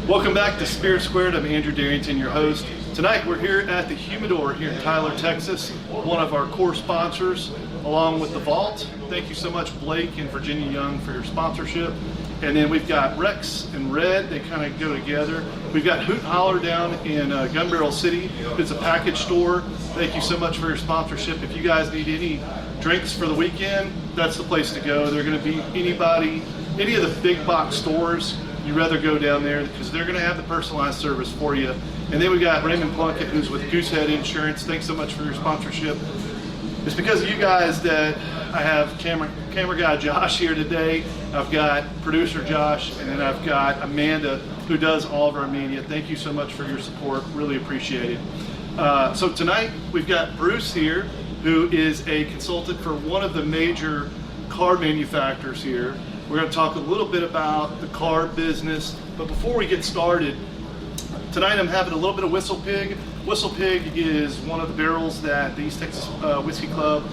Welcome back to Spirit Squared. I'm Andrew Darrington, your host. Tonight we're here at the Humidor here in Tyler, Texas, one of our core sponsors, along with the Vault. Thank you so much, Blake and Virginia Young, for your sponsorship. And then we've got Rex and Red, they kind of go together. We've got Hootin Holler down in Gun Barrel City. It's a package store. Thank you so much for your sponsorship. If you guys need any drinks for the weekend, that's the place to go. They're going to be any of the big box stores. You'd rather go down there because they're going to have the personalized service for you. And then we got Raymond Plunkett, who's with Goosehead Insurance. Thanks so much for your sponsorship. It's because of you guys that I have camera guy Josh here today. I've got producer Josh, and then I've got Amanda, who does all of our media. Thank you so much for your support. Really appreciate it. So tonight we've got Bruce here, who is a consultant for one of the major car manufacturers here. We're going to talk a little bit about the car business, but before we get started, tonight I'm having a little bit of Whistle Pig. Whistle Pig is one of the barrels that the East Texas Whiskey Club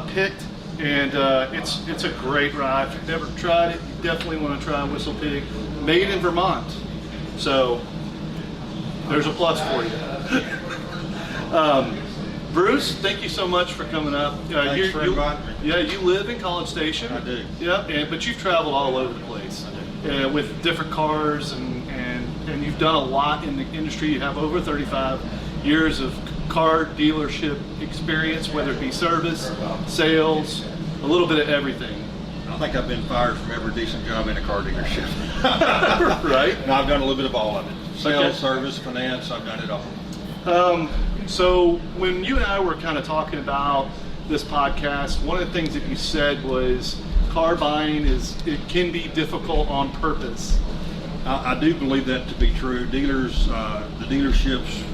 picked, and it's a great rye. If you've never tried it, you definitely want to try Whistle Pig. Made in Vermont, so there's a plus for you. Bruce, thank you so much for coming up. Thanks for inviting me. Yeah, you live in College Station. I do. Yeah, but you've traveled all over the place with different cars, and you've done a lot in the industry. You have over 35 years of car dealership experience, whether it be service, sales, a little bit of everything. I think I've been fired from every decent job in a car dealership. Right? And I've done a little bit of all of it. Sales, service, finance, I've done it all. So when you and I were kind of talking about this podcast, one of the things that you said was car buying it can be difficult on purpose. I do believe that to be true. Dealers, the dealerships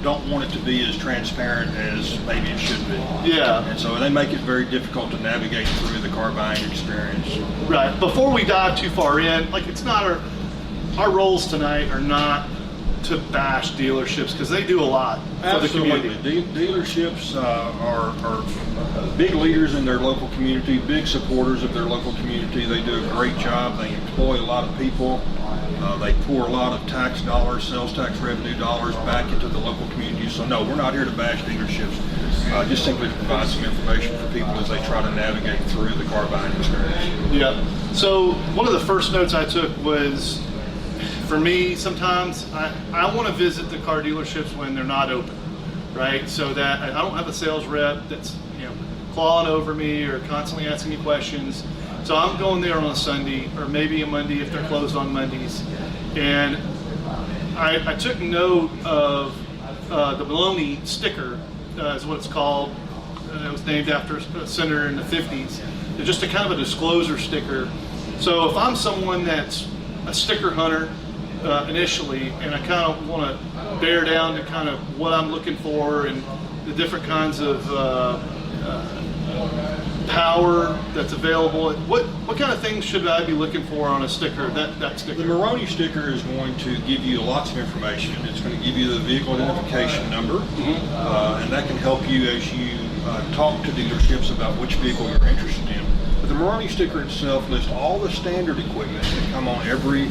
don't want it to be as transparent as maybe it should be. Yeah. And so they make it very difficult to navigate through the car buying experience. Right. Before we dive too far in, like it's not our roles tonight are not to bash dealerships because they do a lot for the community. Dealerships are big leaders in their local community, big supporters of their local community. They do a great job. They employ a lot of people. They pour a lot of tax dollars, sales tax revenue dollars back into the local community. So no, we're not here to bash dealerships. Just simply to provide some information for people as they try to navigate through the car buying experience. Yeah. So one of the first notes I took was, for me, sometimes I want to visit the car dealerships when they're not open, right? So that I don't have a sales rep that's clawing over me or constantly asking me questions. So I'm going there on a Sunday or maybe a Monday if they're closed on Mondays. And I took note of the Maloney sticker, is what it's called. It was named after a senator in the 50s. It's just a kind of a disclosure sticker. So if I'm someone that's a sticker hunter, initially, and I kind of want to bear down to kind of what I'm looking for and the different kinds of power that's available. What kind of things should I be looking for on a sticker? That sticker. The Moroni sticker is going to give you lots of information. It's going to give you the vehicle identification number, and that can help you as you talk to dealerships about which vehicle you're interested in. But the Moroni sticker itself lists all the standard equipment that come on every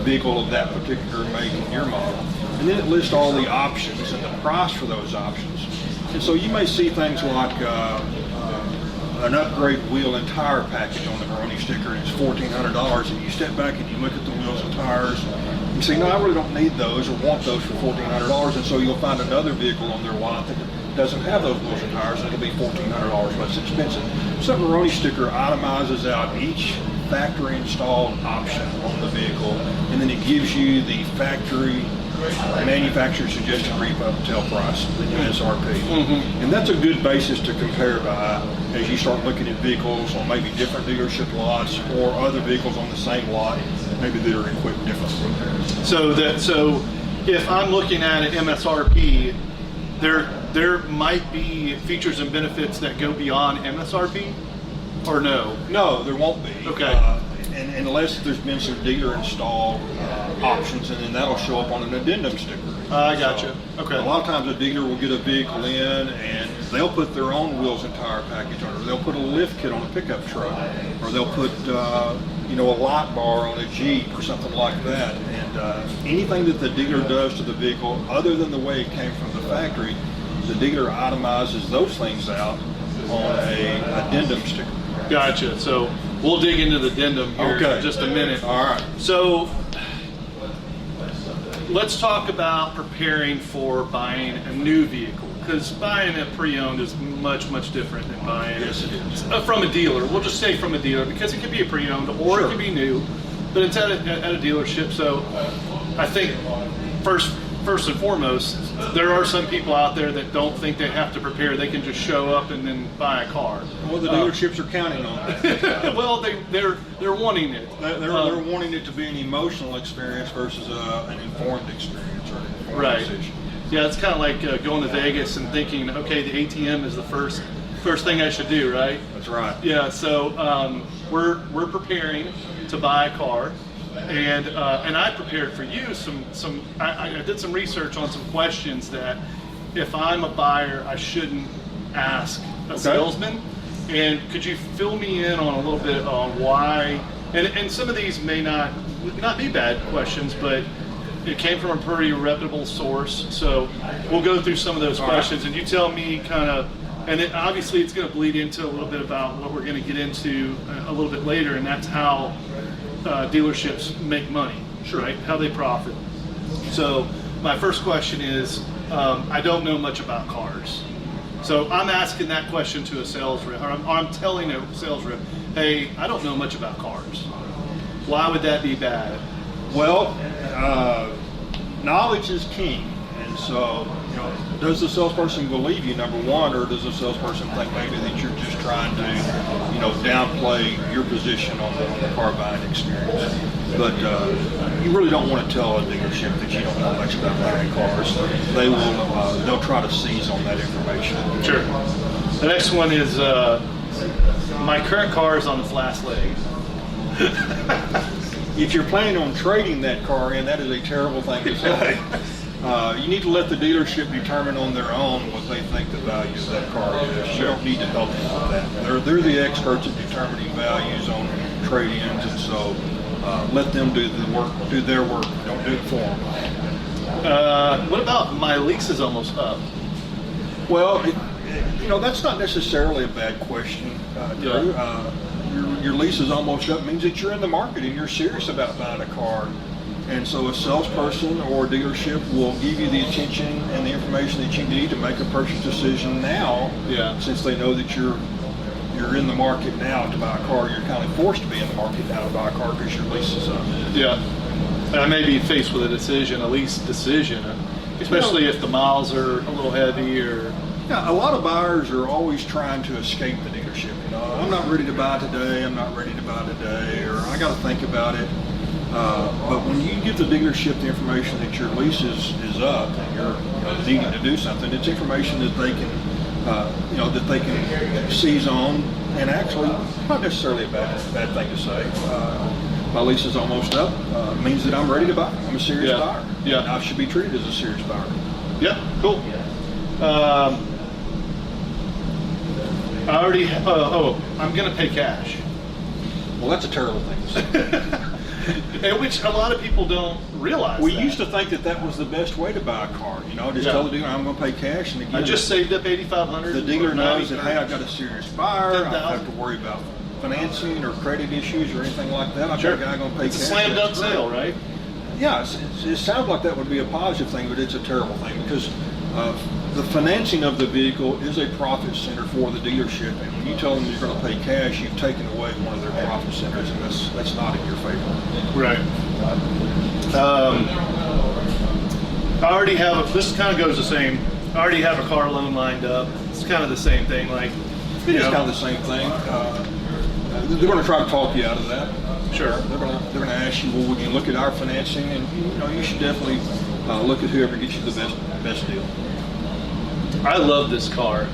vehicle of that particular make and year model, and then it lists all the options and the price for those options. And so you may see things like an upgrade wheel and tire package on the Moroni sticker, and it's $1,400, and you step back and you look at the wheels and tires, you say, no, I really don't need those or want those for $1,400, and so you'll find another vehicle on their lot that doesn't have those wheels and tires, and it'll be $1,400 less expensive. So the Moroni sticker itemizes out each factory installed option on the vehicle, and then it gives you the factory manufacturer suggested retail price, the MSRP. And that's a good basis to compare by as you start looking at vehicles on maybe different dealership lots or other vehicles on the same lot, maybe that are equipped differently. So if I'm looking at an MSRP, there might be features and benefits that go beyond MSRP, or no? No, there won't be. Okay. And unless there's been some dealer installed options, and then that'll show up on an addendum sticker. I gotcha. Okay. A lot of times a dealer will get a vehicle in and they'll put their own wheels and tire package on it, or they'll put a lift kit on a pickup truck, or they'll put you know, a light bar on a Jeep or something like that. And anything that the dealer does to the vehicle, other than the way it came from the factory, the dealer itemizes those things out on a addendum sticker. Gotcha. So we'll dig into the addendum here in just a minute. All right. So let's talk about preparing for buying a new vehicle, because buying a pre-owned is much different than buying from a dealer. We'll just say from a dealer, because it could be a pre-owned or it could be new, but it's at a dealership. So I think first and foremost, there are some people out there that don't think they have to prepare. They can just show up and then buy a car. Well, the dealerships are counting on that. Well, they're wanting it. They're wanting it to be an emotional experience versus an informed experience or an informed decision. Yeah, it's kind of like going to Vegas and thinking, okay, the ATM is the first thing I should do, right? That's right. Yeah. So we're preparing to buy a car. And I prepared for you I did some research on some questions that if I'm a buyer I shouldn't ask a salesman. And could you fill me in on a little bit on why? And some of these may not be bad questions, but it came from a pretty reputable source. So we'll go through some of those questions, and you tell me kind of. And obviously it's going to bleed into a little bit about what we're going to get into a little bit later, and that's how dealerships make money, right? How they profit. So my first question is, I don't know much about cars. So I'm asking that question to a sales rep, or I'm telling a sales rep, hey, I don't know much about cars. Why would that be bad? Well, knowledge is king. And so, you know, does the salesperson believe you, number one, or does the salesperson think maybe that you're just trying to, you know, downplay your position on the car buying experience? But you really don't want to tell a dealership that you don't know much about buying cars. They'll try to seize on that information. Sure. The next one is, my current car is on its last leg. If you're planning on trading that car in, that is a terrible thing to say. You need to let the dealership determine on their own what they think the value of that car is. You don't need to help them with that. They're the experts at determining values on trade-ins, and so let them do their work. Don't do it for them. What about my lease is almost up? Well, you know, that's not necessarily a bad question, Drew. Your lease is almost up means that you're in the market and you're serious about buying a car. And so a salesperson or a dealership will give you the attention and the information that you need to make a purchase decision now. Since they know that you're in the market now to buy a car, you're kind of forced to be in the market now to buy a car because your lease is up. And I may be faced with a lease decision, especially if the miles are a little heavy or. Yeah, a lot of buyers are always trying to escape the dealership. You know, I'm not ready to buy today. I'm not ready to buy today, or I got to think about it. But when you give the dealership the information that your lease is up and you're needing to do something, it's information that they can seize on, and actually not necessarily a bad thing to say. My lease is almost up means that I'm ready to buy. I'm a serious buyer. I should be treated as a serious buyer. Cool. I'm going to pay cash. Well, that's a terrible thing to say. And which a lot of people don't realize. We used to think that was the best way to buy a car. You know, just tell the dealer I'm going to pay cash, and again, I just saved up $8,500. The dealer knows that, hey, I've got a serious buyer. I don't have to worry about financing or credit issues or anything like that. I've got a guy going to pay cash. It's a slam dunk sale, right? Yeah, it sounds like that would be a positive thing, but it's a terrible thing because the financing of the vehicle is a profit center for the dealership, and when you tell them you're going to pay cash, you've taken away one of their profit centers, and that's not in your favor. Right. I already have this kind of goes the same. I already have a car loan lined up. It's kind of the same thing. Like it is kind of the same thing. They're going to try to talk you out of that. Sure. They're going to ask you, well, would you look at our financing? And you should definitely look at whoever gets you the best deal. I love this car.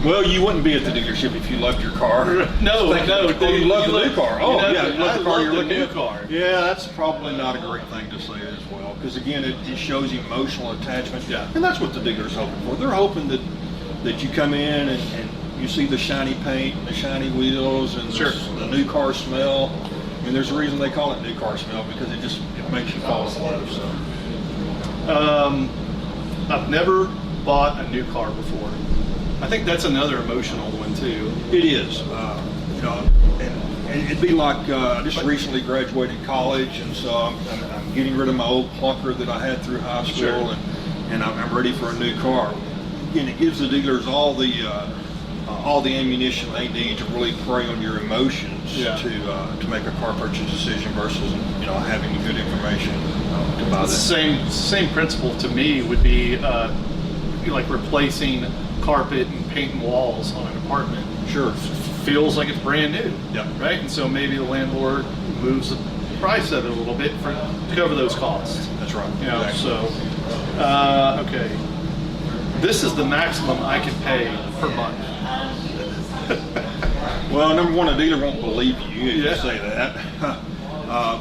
Well, you wouldn't be at the dealership if you loved your car. No. You love the new car. Oh, yeah, you love the car you're looking at. Car. Yeah, that's probably not a great thing to say as well, because again, it shows emotional attachment. Yeah. And that's what the dealer's hoping for. They're hoping that you come in and you see the shiny paint, and the shiny wheels, and Sure. the new car smell. I mean, there's a reason they call it new car smell, because it makes you fall in love. So. I've never bought a new car before. I think that's another emotional one too. It is, you know, and it'd be like I just recently graduated college, and so I'm getting rid of my old clunker that I had through high school, Sure. and I'm ready for a new car. And it gives the dealers all the ammunition they need to really prey on your emotions to make a car purchase decision versus, you know, having good information to buy that. Same principle to me would be like replacing carpet and painting walls on an apartment. Sure. Feels like it's brand new. Yeah. Right? And so maybe the landlord moves the price of it a little bit to cover those costs. That's right. You know, Exactly. so, okay. This is the maximum I can pay per month. Well, number one, a dealer won't believe you if Yeah. you say that.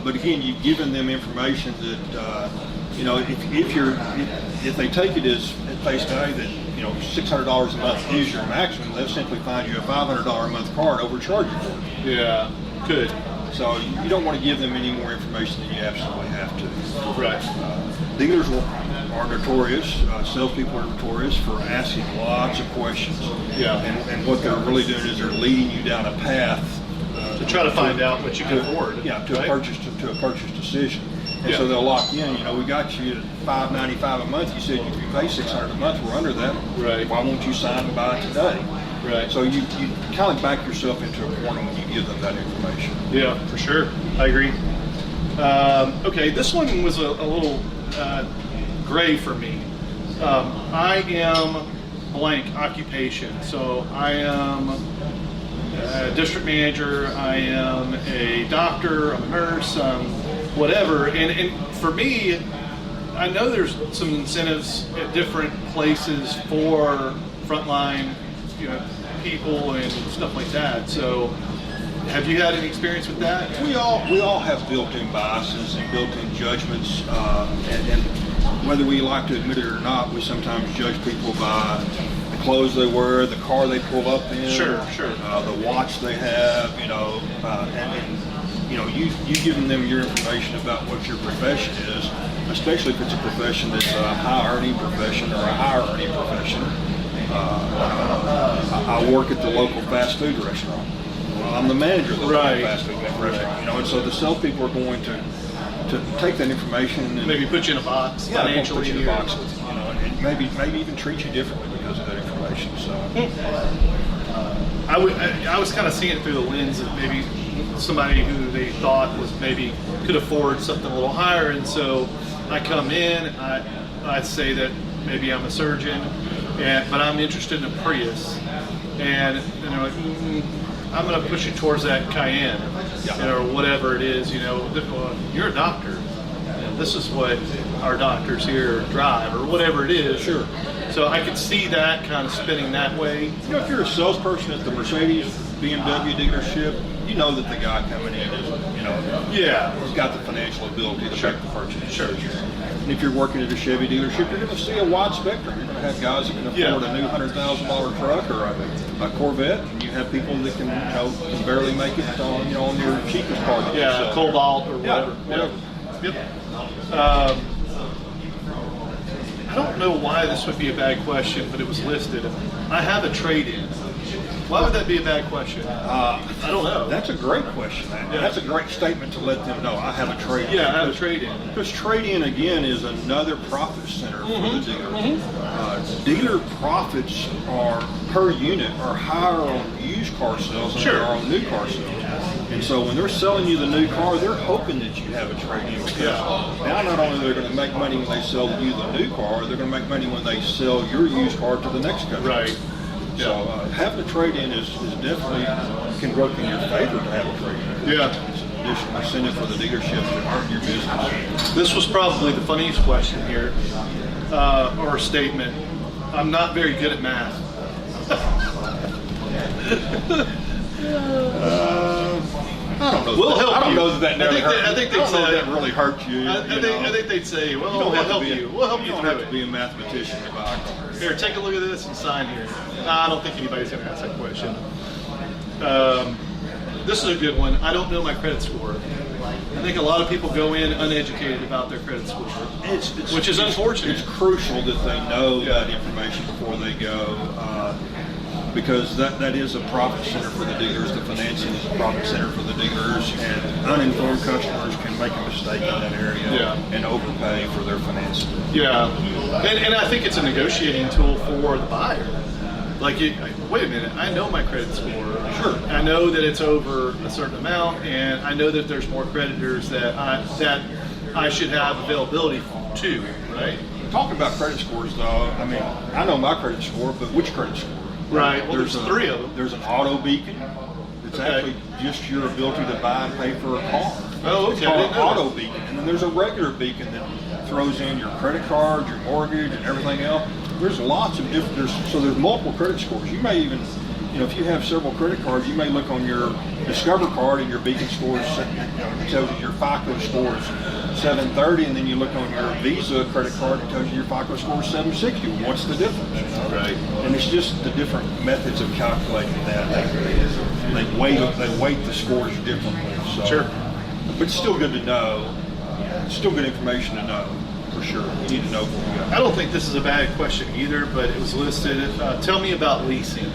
But again, you've given them information that you know, if they take it as at face value that, you know, $600 a month is your maximum, they'll simply find you a $500 a month car and overcharge you for it. Yeah. Good. So you don't want to give them any more information than you absolutely have to. Right. Dealers are notorious, salespeople are notorious for asking lots of questions. Yeah. And what they're really doing is they're leading you down a path To try to find out what you can afford. Yeah, to right? a purchase decision. And Yeah. so they'll lock you in. You know, we got you at $595 a month. You said you could pay $600 a month. We're under that. Right. Why won't you sign and buy it today? Right. So you kind of back yourself into a corner when you give them that information. Yeah, for sure. I agree. Okay, this one was a little gray for me. I am blank occupation. So I am a district manager, I am a doctor, I'm a nurse, whatever. And for me, I know there's some incentives at different places for frontline, you know, people and stuff like that. So have you had any experience with that? We all have built-in biases and built-in judgments, and whether we like to admit it or not, we sometimes judge people by the clothes they wear, the car they pull up in, Sure. the watch they have, you know, and you know, you giving them your information about what your profession is, especially if it's a profession that's a high-earning profession or a higher-earning profession. I work at the local fast food restaurant. I'm the manager of the local fast food restaurant, you know, and so the salespeople are going to take that information and Maybe put you in a box financially financially. put you in a box with, you know, and maybe even treat you differently because of that information. So I was kind of seeing it through the lens of maybe somebody who they thought was maybe could afford something a little higher, and so I come in, I say that maybe I'm a surgeon, but I'm interested in a Prius, and they're like, I'm going to push you towards that Cayenne, you know, or whatever it is, you know. Well, you're a doctor. You know, this is what our doctors here drive, or whatever it is. Sure. So I could see that kind of spinning that way. you know, if you're a salesperson at the Mercedes BMW dealership, you know that the guy coming in is, you know, Yeah. has got the financial ability to Sure. make the purchase. Sure. And if you're working at a Chevy dealership, you're going to see a wide spectrum. You're going to have guys that can afford a new $100,000 truck or a Corvette, and you have people that can, you know, can barely make it on, you know, on their cheapest car. That you Yeah, sell. Cobalt or Yeah, whatever. whatever. Yep. I don't know why this would be a bad question, but it was listed. I have a trade-in. Why would that be a bad question? I don't know. That's a great question. Yeah. That's a great statement to let them know. I have a trade-in. Yeah, I have a trade-in. Because trade-in, again, is another profit center for the dealer. Dealer profits are per unit are higher on used car sales than Sure. they are on new car sales. And so when they're selling you the new car, they're hoping that you have a trade-in. Because now not only are they going to make money when they sell you the new car, they're going to make money when they sell your used car to the next customer. Right. So having a trade-in is definitely can work in your favor to have a trade-in. Yeah. It's an additional incentive for the dealership to earn your business. This was probably the funniest question here, or statement. I'm not very good at math. I don't know. We'll help I don't you. know that really hurt. I think I don't know say that really hurt you. I think they'd say, well, we'll help you. We'll help you. You don't have to be a mathematician to buy a car. Here, take a look at this and sign here. I don't think anybody's going to ask that question. This is a good one. I don't know my credit score. I think a lot of people go in uneducated about their credit score, which is unfortunate. It's crucial that they know that information before they go, because that is a profit center for the dealers. The financing is a profit center for the dealers, and uninformed customers can make a mistake in that area and overpay for their financing. Yeah, and I think it's a negotiating tool for the buyer. Like, wait a minute, I know my credit score. Sure. I know that it's over a certain amount, and I know that there's more creditors that I should have availability to, right? Talking about credit scores, though, I mean, I know my credit score, but which credit score? Right. Well, there's three of them. There's an auto beacon. It's actually just your ability to buy and pay for a car. Oh, okay. It's called an auto beacon. And then there's a regular beacon that throws in your credit card, your mortgage, and everything else. There's lots of different, so there's multiple credit scores. You may even, if you have several credit cards, you may look on your Discover card and your beacon score it tells you your FICO score is 730, and then you look on your Visa credit card, it tells you your FICO score is 760. What's the difference? Right. And it's just the different methods of calculating that. They weight the scores differently. So. Sure. But it's still good to know. Still good information to know, for sure. You need to know before you go. I don't think this is a bad question either, but it was listed. Tell me about leasing.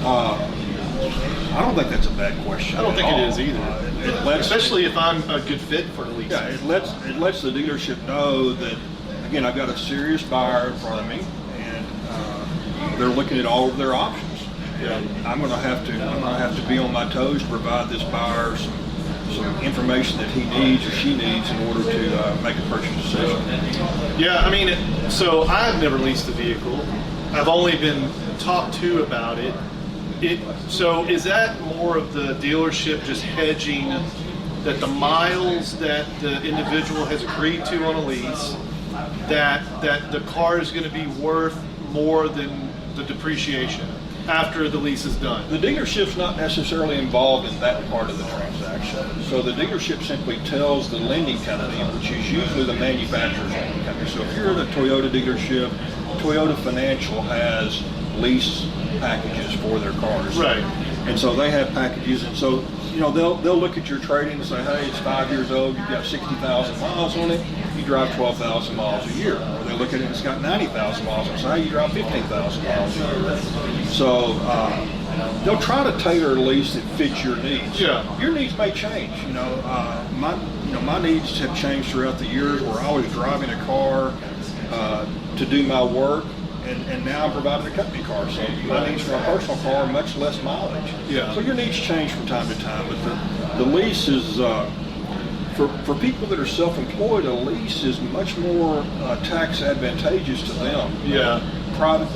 I don't think that's a bad question. I don't think it is either. Especially if I'm a good fit for leasing. Yeah, it lets the dealership know that, again, I've got a serious buyer in front of me, and they're looking at all of their options. Yeah. I'm going to have to be on my toes to provide this buyer some information that he needs or she needs in order to make a purchase decision. Yeah, I mean, so I've never leased a vehicle. I've only been talked to about it. So is that more of the dealership just hedging that the miles that the individual has agreed to on a lease, that the car is going to be worth more than the depreciation after the lease is done? The dealership's not necessarily involved in that part of the transaction. So the dealership simply tells the lending company, which is usually the manufacturer's lending company. So if you're at a Toyota dealership, Toyota Financial has lease packages for their cars. Right. And so they have packages, and so they'll look at your trade-in and say, hey, it's 5 years old, you've got 60,000 miles on it, you drive 12,000 miles a year. Or they look at it and it's got 90,000 miles on it, so hey, you drive 15,000 miles a year. So they'll try to tailor a lease that fits your needs. Yeah. Your needs may change. My needs have changed throughout the years where I was driving a car to do my work, and now I'm providing a company car. So my needs for a personal car are much less mileage. Yeah. So your needs change from time to time, but the lease is, for people that are self-employed, a lease is much more tax advantageous to them. Yeah. Private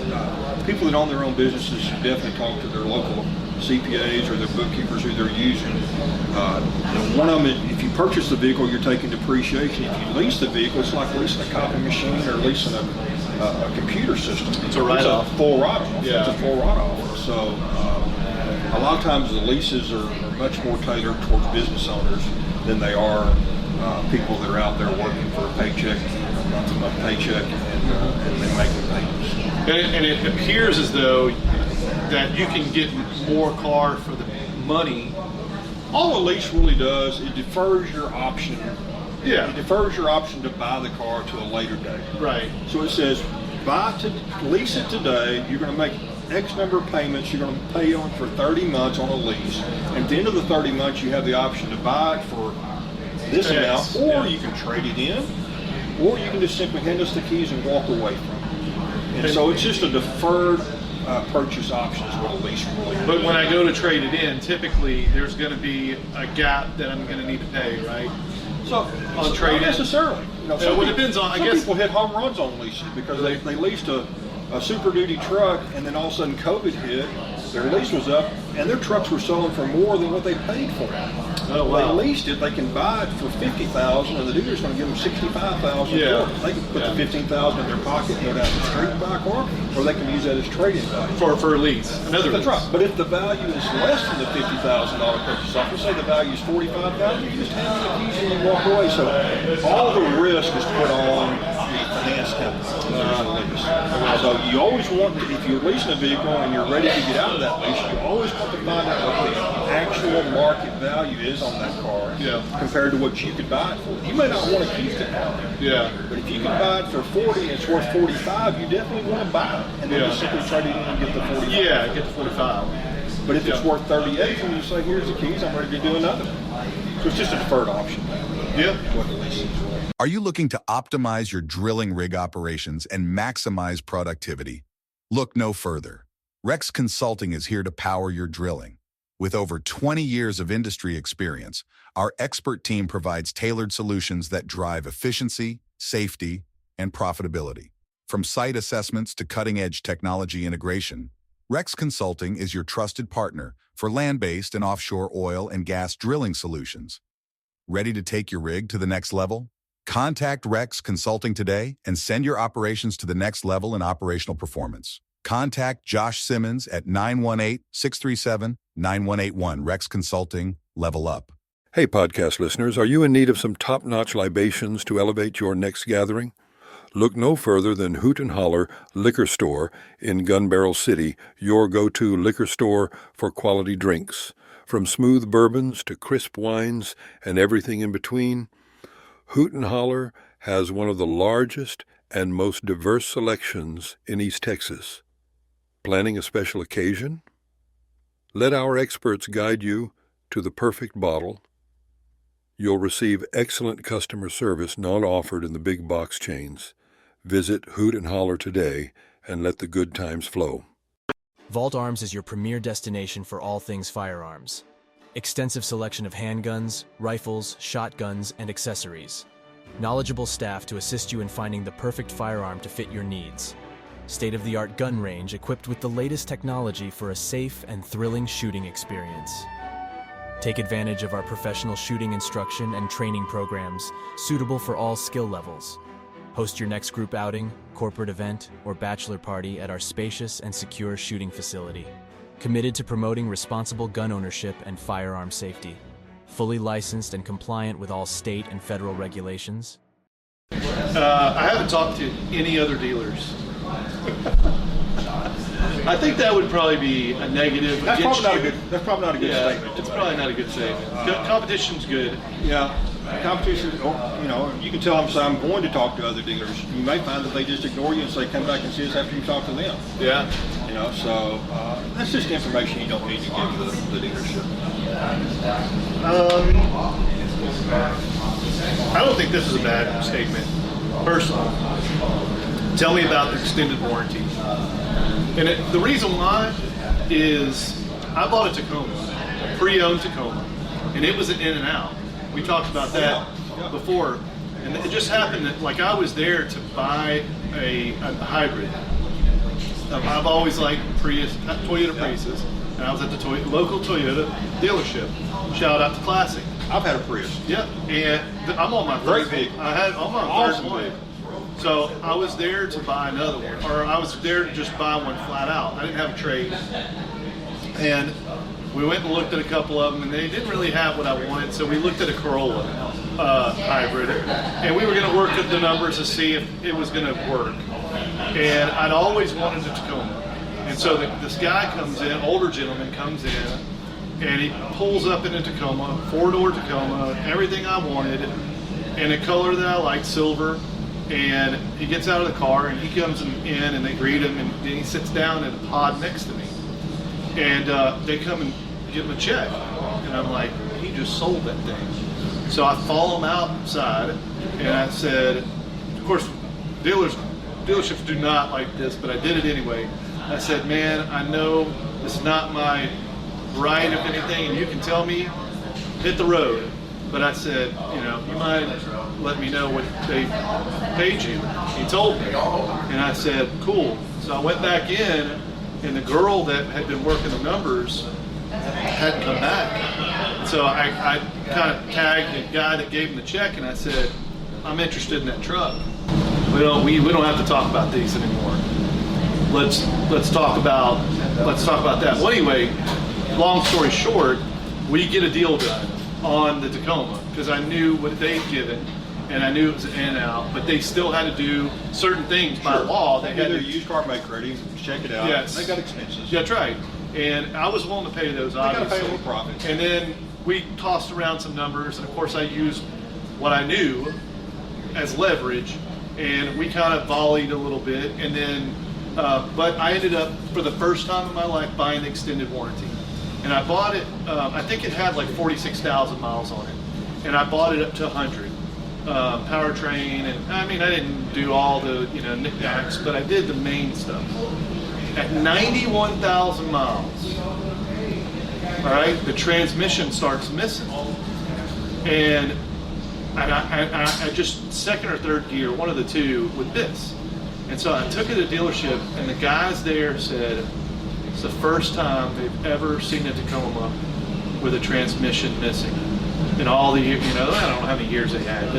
people that own their own businesses should definitely talk to their local CPAs or their bookkeepers who they're using. One of them, if you purchase the vehicle, you're taking depreciation. If you lease the vehicle, it's like leasing a copy machine or leasing a computer system. It's a write-off. It's a full write-off. Yeah. It's a full write-off. So a lot of times the leases are much more tailored towards business owners than they are people that are out there working for a paycheck, month-to-month paycheck, and then making payments. And it appears as though that you can get more car for the money. All a lease really does, it defers your option. Yeah. It defers your option to buy the car to a later date. Right. So it says, lease it today. You're going to make X number of payments. You're going to pay on for 30 months on a lease. And at the end of the 30 months, you have the option to buy it for this amount, or you can trade it in, or you can just simply hand us the keys and walk away from it. And so it's just a deferred purchase option is what a lease really is. But when I go to trade it in, typically there's going to be a gap that I'm going to need to pay, right? So on trade not necessarily. It depends on. Some people hit home runs on leases because they leased a Super Duty truck, and then all of a sudden COVID hit. Their lease was up, and their trucks were selling for more than what they paid for it. Oh, wow. They leased it, they can buy it for $50,000, and the dealer's going to give them $65,000. Yeah. They can put the $15,000 in their pocket and go down the street and buy a car, or they can use that as trade-in value. For a lease. Another That's lease. right. But if the value is less than the $50,000 purchase offer, say the value is $45,000, you just hand them the keys and you walk away. So all the risk is put on the finance company. So you always want, if you're leasing a vehicle and you're ready to get out of that lease, you always want to find out what the actual market value is on that car compared to what you could buy it for. You may not want to keep the car. Yeah. But if you can buy it for 40 and it's worth 45, you definitely want to buy it. And then just simply trade it in and get the 45. Yeah, get the 45. But if it's worth 38, then you say, here's the keys, I'm ready to do another one. So it's just a deferred option. Yeah. What the lease is. Are you looking to optimize your drilling rig operations and maximize productivity? Look no further. Rex Consulting is here to power your drilling. With over 20 years of industry experience, our expert team provides tailored solutions that drive efficiency, safety, and profitability. From site assessments to cutting-edge technology integration, Rex Consulting is your trusted partner for land-based and offshore oil and gas drilling solutions. Ready to take your rig to the next level? Contact Rex Consulting today and send your operations to the next level in operational performance. Contact Josh Simmons at 918-637-9181. Rex Consulting, level up. Hey, podcast listeners, are you in need of some top-notch libations to elevate your next gathering? Look no further than Hootin Holler Liquor Store in Gun Barrel City, your go-to liquor store for quality drinks. From smooth bourbons to crisp wines and everything in between, Hootin Holler has one of the largest and most diverse selections in East Texas. Planning a special occasion? Let our experts guide you to the perfect bottle. You'll receive excellent customer service not offered in the big box chains. Visit Hootin Holler today and let the good times flow. Vault Arms is your premier destination for all things firearms. Extensive selection of handguns, rifles, shotguns, and accessories. Knowledgeable staff to assist you in finding the perfect firearm to fit your needs. State-of-the-art gun range equipped with the latest technology for a safe and thrilling shooting experience. Take advantage of our professional shooting instruction and training programs suitable for all skill levels. Host your next group outing, corporate event, or bachelor party at our spacious and secure shooting facility. Committed to promoting responsible gun ownership and firearm safety. Fully licensed and compliant with all state and federal regulations. I haven't talked to any other dealers. I think that would probably be a negative. That's probably not a good statement. It's probably not a good statement. Competition's good. Yeah. Competition, you can tell them, so I'm going to talk to other dealers. You may find that they just ignore you and say, come back and see us after you talk to them. Yeah. So that's just information you don't need to give the dealership. I don't think this is a bad statement, personally. Tell me about the extended warranty. And the reason why is I bought a Tacoma, a pre-owned Tacoma, and it was an in and out. We talked about that before, and it just happened that I was there to buy a hybrid. I've always liked Toyota Priuses, and I was at the local Toyota dealership. Shout out to Classic. I've had a Prius. Yeah, and I'm on my Great third vehicle. I'm on Awesome third one. vehicle. So I was there to buy another one, or I was there to just buy one flat out. I didn't have a trade, and we went and looked at a couple of them, and they didn't really have what I wanted. So we looked at a Corolla hybrid, and we were going to work at the numbers to see if it was going to work. And I'd always wanted a Tacoma, and so this guy comes in, older gentleman comes in, and he pulls up in a Tacoma, 4-door Tacoma, everything I wanted, in a color that I liked, silver. And he gets out of the car and he comes in and they greet him, and then he sits down in a pod next to me. And they come and give him a check. And I'm like, he just sold that thing. So I follow him outside and I said, of course, dealerships do not like this, but I did it anyway. I said, man, I know this is not my right, if anything, and you can tell me, hit the road. But I said, you mind let me know what they paid you? He told me. And I said, cool. So I went back in, and the girl that had been working the numbers hadn't come back. So I kind of tagged the guy that gave him the check, and I said, I'm interested in that truck. We don't have to talk about these anymore. Let's talk about that. Well, anyway, long story short, we get a deal done on the Tacoma because I knew what they'd given, and I knew it was an in and out, but they still had to do certain things by law. They had Either to used car make ready, check it out. Yes. They got expenses. That's right. And I was willing to pay those, They got to obviously. pay a little profit. And then we tossed around some numbers, and of course I used what I knew as leverage, and we kind of volleyed a little bit, and then, but I ended up, for the first time in my life, buying the extended warranty. And I bought it, I think it had like 46,000 miles on it, and I bought it up to 100. Powertrain, and I mean, I didn't do all the, knickknacks, but I did the main stuff. At 91,000 miles, all right, the transmission starts missing. And I just, second or third gear, one of the two, with this. And so I took it to the dealership, and the guys there said it's the first time they've ever seen a Tacoma with a transmission missing. In all the years, I don't know how many years they had,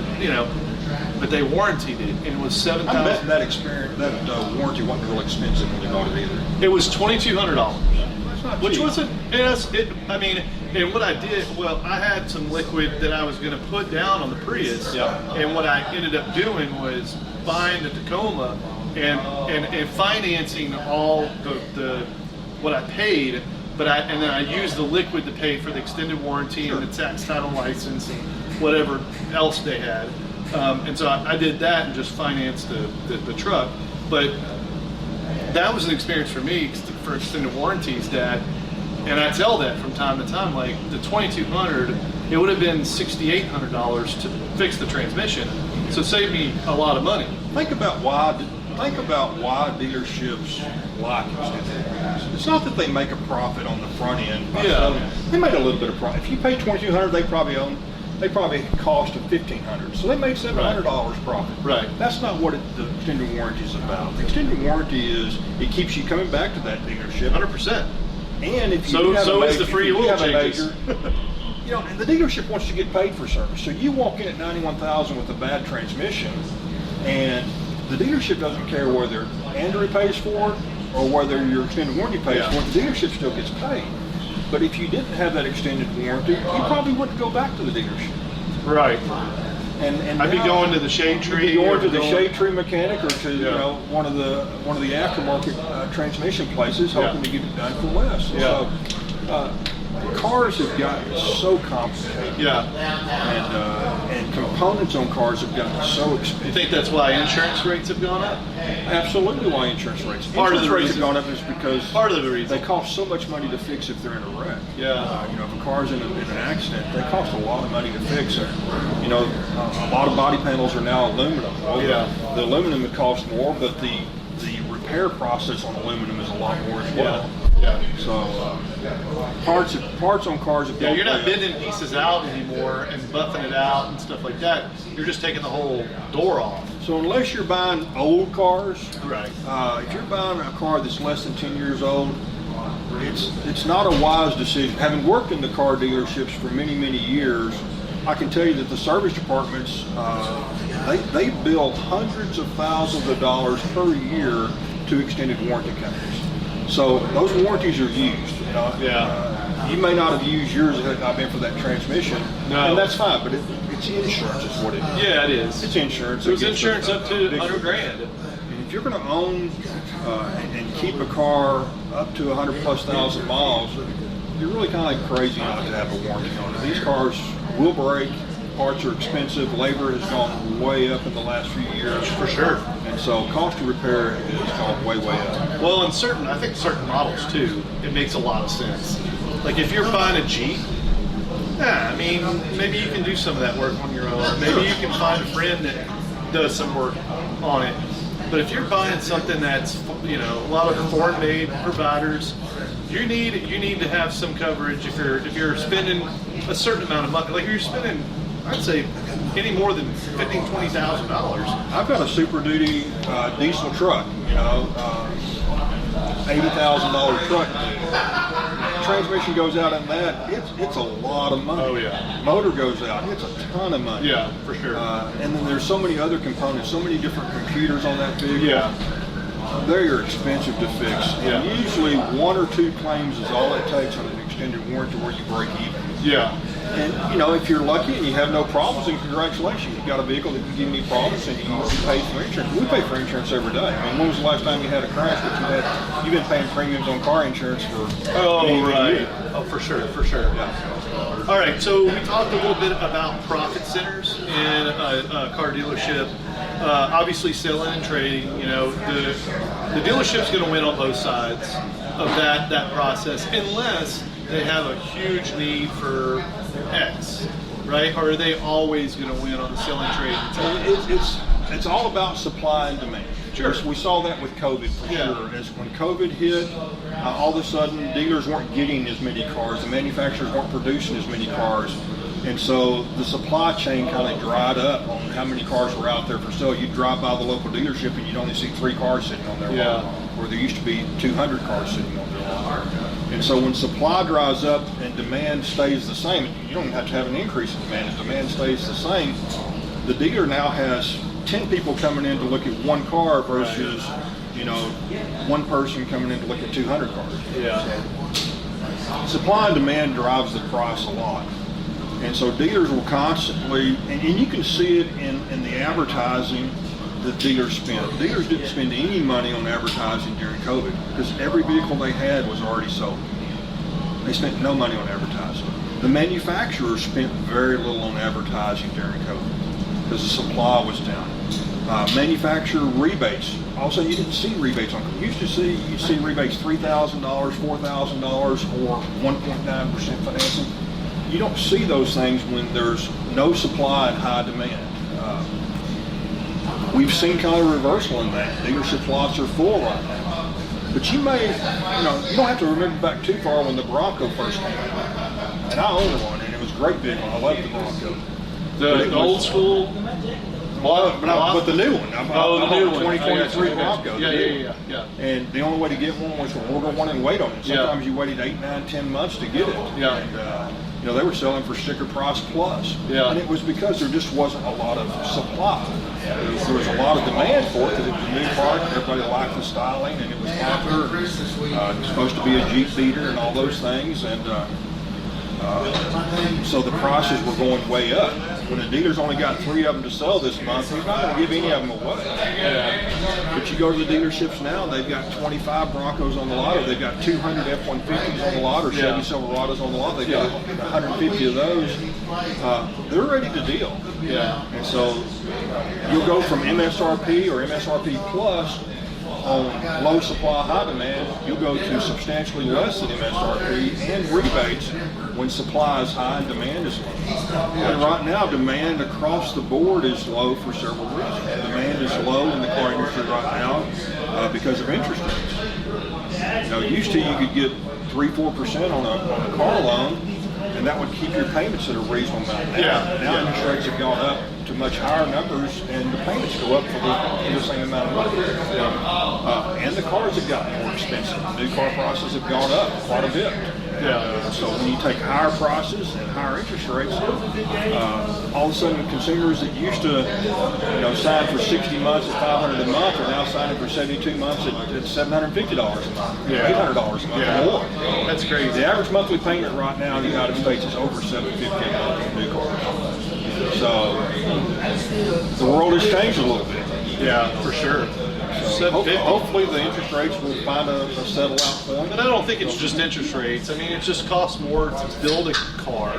but they warranted it, and it was $7,000. I bet that experience, that warranty wasn't real expensive when they bought it either. It was $2,200. That's not Which cheap. wasn't, and what I did, I had some liquid that I was going to put down on the Prius, Yeah. and what I ended up doing was buying the Tacoma and financing all the what I paid, and then I used the liquid to pay for the extended warranty and the tax title license and whatever else they had, and so I did that and just financed the truck, but that was an experience for me for extended warranties and I tell that from time to time, like the $2,200, it would have been $6,800 to fix the transmission, so it saved me a lot of money. Think about why dealerships like extended warranties. It's not that they make a profit on the front end. They made a little bit of profit. If you pay $2,200, they probably cost them $1,500. So they made $700 profit. Right. That's not what the extended warranty is about. The extended warranty is it keeps you coming back to that dealership. 100%. And if you So have a is the major- free if you oil have a changes. major- and the dealership wants to get paid for service. So you walk in at 91,000 with a bad transmission, and the dealership doesn't care whether Andrew pays for it or whether your extended warranty pays for it. The dealership still gets paid. But if you didn't have that extended warranty, you probably wouldn't go back to the dealership. Right. And I'd be now- going to the Shade Tree. You'd be going to the going- Shade Tree mechanic or to one of the aftermarket transmission places, hoping to get it done for less. Yeah. So, cars have gotten so complicated. Yeah. And components on cars have gotten so You expensive. think that's why insurance rates have gone up? Absolutely, why insurance rates? Part of the Insurance rates reason- have gone up is because Part of the reason. they cost so much money to fix if they're in a wreck. Yeah. If a car's in an accident, they cost a lot of money to fix it. A lot of body panels are now aluminum. Well, the aluminum would cost more, but the repair process on aluminum is a lot more as well. Yeah. So parts on cars have Yeah, gone you're not way up. bending pieces out anymore and buffing it out and stuff like that. You're just taking the whole door off. So unless you're buying old cars, Right. if you're buying a car that's less than 10 years old, it's not a wise decision. Having worked in the car dealerships for many, many years, I can tell you that the service departments, they bill hundreds of thousands of dollars per year to extended warranty companies. So those warranties are used. You may not have used yours had it not been for that transmission, and that's fine, but it's insurance is what it is. Yeah, it is. It's insurance. It was insurance up to $100,000. And if you're going to own and keep a car up to 100,000+ miles, you're really kind of crazy not to have a warranty on it. These cars will break. Parts are expensive. Labor has gone way up in the last few years. For sure. And so cost of repair has gone way, way up. Well, I think certain models too, it makes a lot of sense. Like if you're buying a Jeep, maybe you can do some of that work on your own. Maybe you can find a friend that does some work on it. But if you're buying something that's, a lot of the foreign-made providers, you need to have some coverage if you're spending a certain amount of money. Like if you're spending, I'd say, any more than $15,000, $20,000. I've got a Super Duty diesel truck, $80,000 truck. transmission goes out in that, it's a lot of money. Oh, yeah. Motor goes out, it's a ton of money. Yeah, for sure. And then there's so many other components, so many different computers on that vehicle. Yeah. They are expensive to fix. Yeah. And usually 1 or 2 claims is all it takes on an extended warranty where you break even. Yeah. And, you know, if you're lucky and you have no problems, then congratulations. You've got a vehicle that can give you problems and you pay for insurance. We pay for insurance every day. I mean, when was the last time you had a crash that you've been paying premiums on car insurance for right. years? Oh, for sure, for sure. Yeah. All right, so we talked a little bit about profit centers in a car dealership. Obviously, selling and trading, you know, the dealership's going to win on both sides of that process, unless they have a huge need for X, right? Or are they always going to win on the selling trade side? It's all about supply and demand. Sure. We saw that with COVID for sure. As when COVID hit, all of a sudden dealers weren't getting as many cars, the manufacturers weren't producing as many cars, and so the supply chain kind of dried up on how many cars were out there for sale. You drive by the local dealership and you'd only see 3 cars sitting on their lot, where there used to be 200 cars sitting on their lot. And so when supply dries up and demand stays the same, you don't have to have an increase in demand. If demand stays the same, the dealer now has 10 people coming in to look at 1 car versus, you know, 1 person coming in to look at 200 cars. Yeah. So, supply and demand drives the price a lot. And so dealers will constantly, and you can see it in the advertising that dealers spend. Dealers didn't spend any money on advertising during COVID because every vehicle they had was already sold. They spent no money on advertising. The manufacturers spent very little on advertising during COVID because the supply was down. Manufacturer rebates. All of a sudden you didn't see rebates on. You used to see rebates $3,000, $4,000, or 1.9% financing. You don't see those things when there's no supply and high demand. We've seen kind of a reversal in that. Dealership lots are full right now. But you may, you know, you don't have to remember back too far when the Bronco first came out. And I owned one, and it was a great vehicle. I loved the Bronco. The old school? But the new one. The new one. 2023 Bronco. Yeah. And the only way to get one was to order one and wait on it. Sometimes you waited 8, 9, 10 months to get it. Yeah. And, you know, they were selling for sticker price plus. Yeah. And it was because there just wasn't a lot of supply. There was a lot of demand for it because it was a new product. Everybody liked the styling and it was popular. It was supposed to be a Jeep beater and all those things. And so the prices were going way up. When the dealer's only got 3 of them to sell this month, he's not going to give any of them away. Yeah. But you go to the dealerships now, they've got 25 Broncos on the lot, or they've got 200 F-150s on the lot, or Chevy Silverados on the lot. They've got 150 of those. They're ready to deal. Yeah. And so you'll go from MSRP or MSRP plus on low supply, high demand. You'll go to substantially less than MSRP and rebates when supply is high and demand is low. And right now, demand across the board is low for several reasons. Demand is low in the car industry right now because of interest rates. You know, used to you could get 3-4% on a car loan, and that would keep your payments at a reasonable amount. Now interest rates have gone up to much higher numbers, and the payments go up for the same amount of money. And the cars have gotten more expensive. New car prices have gone up quite a bit. So when you take higher prices and higher interest rates, all of a sudden consumers that used to, sign for 60 months at $500 a month are now signing for 72 months at $750 a month, $800 a month or more. That's crazy. The average monthly payment right now in the United States is over $750 a month on new cars. So the world has changed a little bit. Yeah, for sure. So hopefully the interest rates will find a settle out point. But I don't think it's just interest rates. I mean, it just costs more to build a car.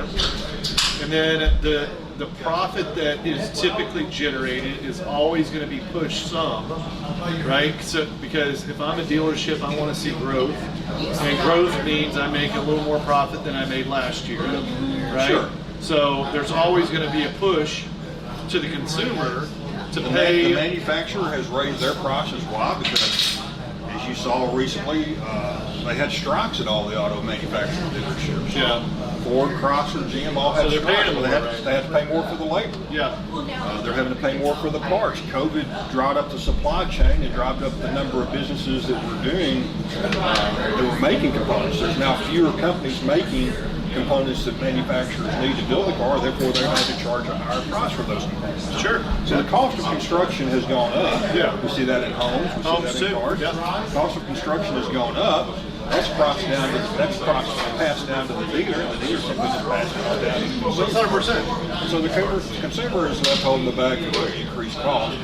And then the profit that is typically generated is always going to be pushed some, right? So because if I'm a dealership, I want to see growth. And growth means I make a little more profit than I made last year, right? Sure. So there's always going to be a push to the consumer to pay. The manufacturer has raised their prices. Why? Because, as you saw recently, they had strikes at all the auto manufacturing dealerships. Ford, Chrysler, GM all have So they're strikes. paying more, They have to pay more for the labor. Yeah. They're having to pay more for the parts. COVID dried up the supply chain and dried up the number of businesses that were doing, that were making components. There's now fewer companies making components that manufacturers need to build the car, therefore they're going to have to charge a higher price for those components. Sure. So the cost of construction has gone up. Yeah. We see that in homes, we see that in too. cars. Yeah. The cost of construction has gone up. That's priced down. That's passed down to the dealer, and the dealer simply just passes it down to the consumer. 100%. So the consumer is left holding the bag for the increased cost,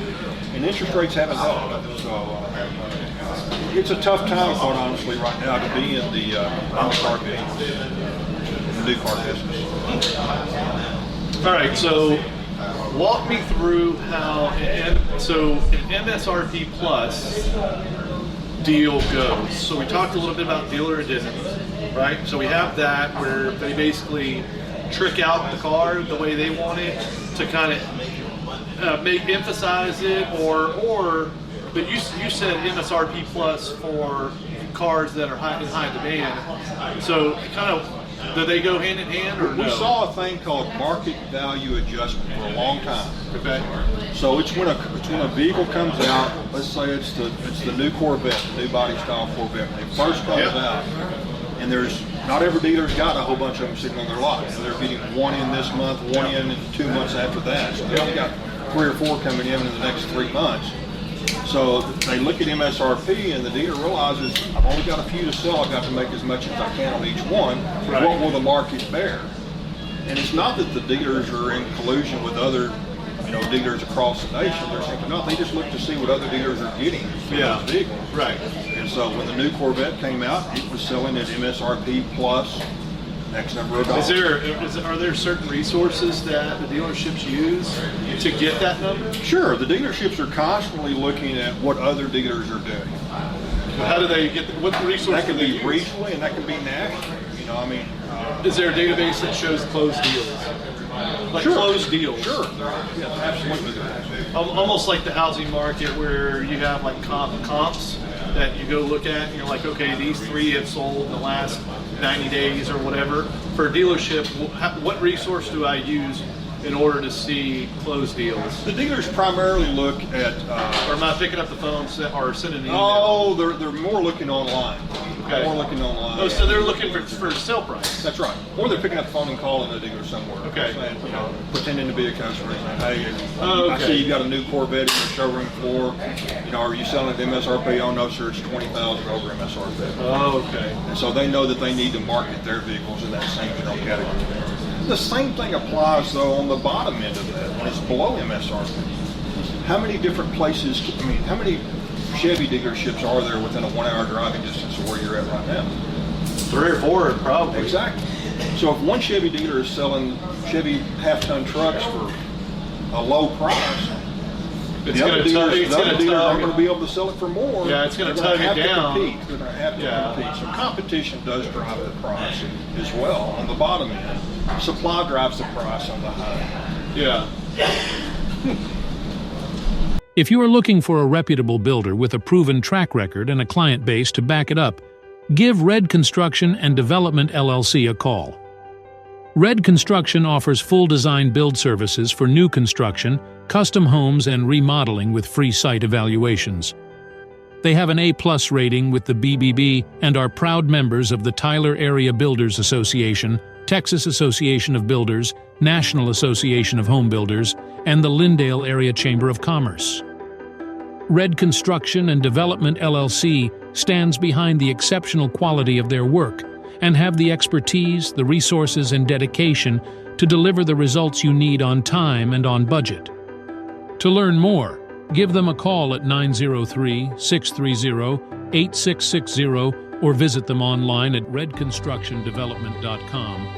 and interest rates haven't helped. So it's a tough time, quite honestly, right now to be in the car business, the new car business. All right, so walk me through how an MSRP plus deal goes. So we talked a little bit about dealer addendums, right? So we have that where they basically trick out the car the way they want it to kind of emphasize it, but you said MSRP plus for cars that are in high demand. So kind of, do they go hand in hand or no? We saw a thing called market value adjustment for a long time. Okay. So it's when a vehicle comes out. Let's say it's the new Corvette, the new body style Corvette. When it first comes out, and there's not every dealer's got a whole bunch of them sitting on their lot. And they're getting one in this month, one in 2 months after that. So they've got 3 or 4 coming in the next 3 months. So they look at MSRP, and the dealer realizes, I've only got a few to sell. I've got to make as much as I can on each one. Right. What will the market bear? And it's not that the dealers are in collusion with other, dealers across the nation. They're simply not. They just look to see what other dealers are getting for those vehicles. Right. And so when the new Corvette came out, it was selling at MSRP plus X number of dollars. Are there certain resources that the dealerships use to get that number? Sure, the dealerships are constantly looking at what other dealers are doing. How do they get? What resources? That can do they be use? regionally and that can be nationally. Is there a database that shows closed deals? Like Sure. closed deals? Sure. Yeah, absolutely. Almost like the housing market where you have like comps that you go look at and you're like, okay, these 3 have sold in the last 90 days or whatever. For a dealership, what resource do I use in order to see closed deals? The dealers primarily look at... Or am I picking up the phone or sending an email? Oh, they're more looking online. Okay. More looking online. Oh, so they're looking for sale price. That's right. Or they're picking up the phone and calling a dealer somewhere. Okay. Saying, pretending to be a customer. Saying, hey, Oh, I okay. see you got a new Corvette in your showroom floor. Are you selling at MSRP? Oh, no, sir, it's $20,000 over MSRP. Oh, okay. And so they know that they need to market their vehicles in that same general category. The same thing applies, though, on the bottom end of that, when it's below MSRP. How many different places, how many Chevy dealerships are there within a 1-hour driving distance of where you're at right now? 3 or 4 probably. Exactly. So if one Chevy dealer is selling Chevy half-ton trucks for a low price, the other dealers aren't going to be able to sell it for more. Yeah, it's going to They're tug gonna it have down. to compete. They're going to have to compete. So competition does drive the price as well on the bottom end. Supply drives the price on the high end. Yeah. If you are looking for a reputable builder with a proven track record and a client base to back it up, give Red Construction and Development LLC a call. Red Construction offers full design build services for new construction, custom homes, and remodeling with free site evaluations. They have an A+ rating with the BBB and are proud members of the Tyler Area Builders Association, Texas Association of Builders, National Association of Home Builders, and the Lindale Area Chamber of Commerce. Red Construction and Development LLC stands behind the exceptional quality of their work and have the expertise, the resources, and dedication to deliver the results you need on time and on budget. To learn more, give them a call at 903-630-8660 or visit them online at redconstructiondevelopment.com.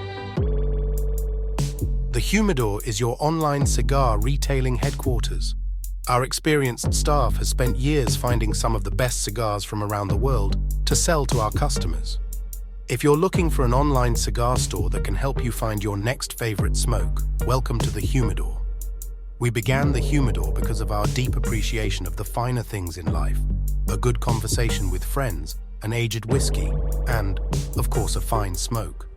The Humidor is your online cigar retailing headquarters. Our experienced staff has spent years finding some of the best cigars from around the world to sell to our customers. If you're looking for an online cigar store that can help you find your next favorite smoke, welcome to the Humidor. We began the Humidor because of our deep appreciation of the finer things in life, a good conversation with friends, an aged whiskey, and, of course, a fine smoke.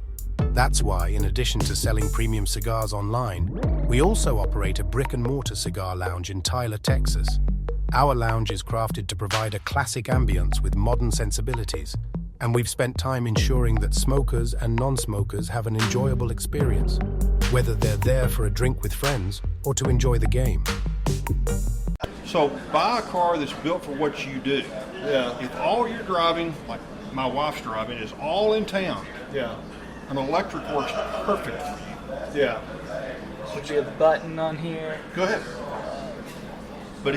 That's why, in addition to selling premium cigars online, we also operate a brick-and-mortar cigar lounge in Tyler, Texas. Our lounge is crafted to provide a classic ambience with modern sensibilities, and we've spent time ensuring that smokers and non-smokers have an enjoyable experience, whether they're there for a drink with friends or to enjoy the game. So buy a car that's built for what you do. Yeah. If all you're driving, like my wife's driving, is all in town, Yeah. an electric works perfect for you. Yeah. Put you a button on here. Go ahead. But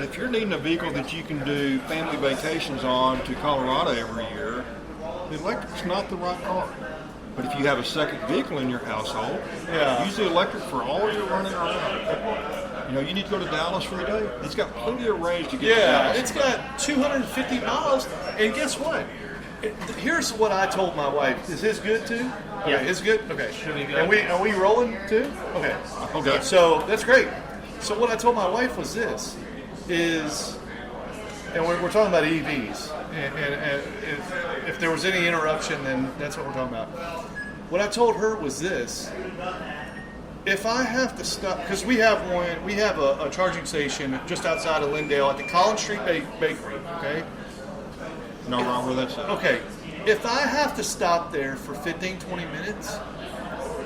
if you're needing a vehicle that you can do family vacations on to Colorado every year, the electric's not the right car. But if you have a second vehicle in your household, use the electric for all your running around. You need to go to Dallas for a day. It's got plenty of range to get to Dallas. It's got 250 miles, and guess what? Here's what I told my wife. Is his good too? Yeah. It's good? Okay. And are we rolling too? Okay. Okay. So that's great. So what I told my wife was this, and we're talking about EVs, and if there was any interruption, then that's what we're talking about. What I told her was this: if I have to stop, because we have a charging station just outside of Lindale at the Collins Street Bakery, okay? No wrong with that stuff. Okay, if I have to stop there for 15, 20 minutes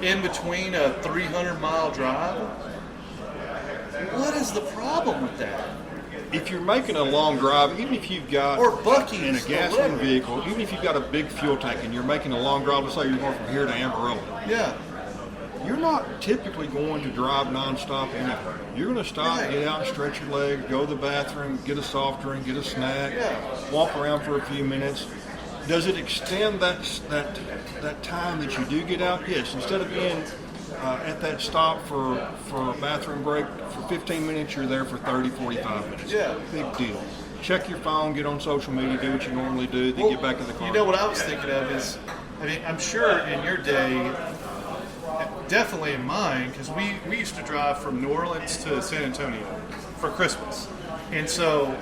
in between a 300-mile drive, what is the problem with that? If you're making a long drive, even if you've got Or Buc-ee's, in a or gasoline whatever. vehicle, even if you've got a big fuel tank and you're making a long drive, let's say you're going from here to Amarillo, Yeah, you're not typically going to drive nonstop anywhere. You're going to stop, Right. get out and stretch your legs, go to the bathroom, get a soft drink, get a snack, walk around for a few minutes. Does it extend that time that you do get out? Yes. Instead of being at that stop for a bathroom break for 15 minutes, you're there for 30, 45 minutes. Yeah. Big deal. Check your phone, get on social media, do what you normally do, then get back in the car. You know what I was thinking of is, I'm sure in your day, definitely in mine, because we used to drive from New Orleans to San Antonio for Christmas. And so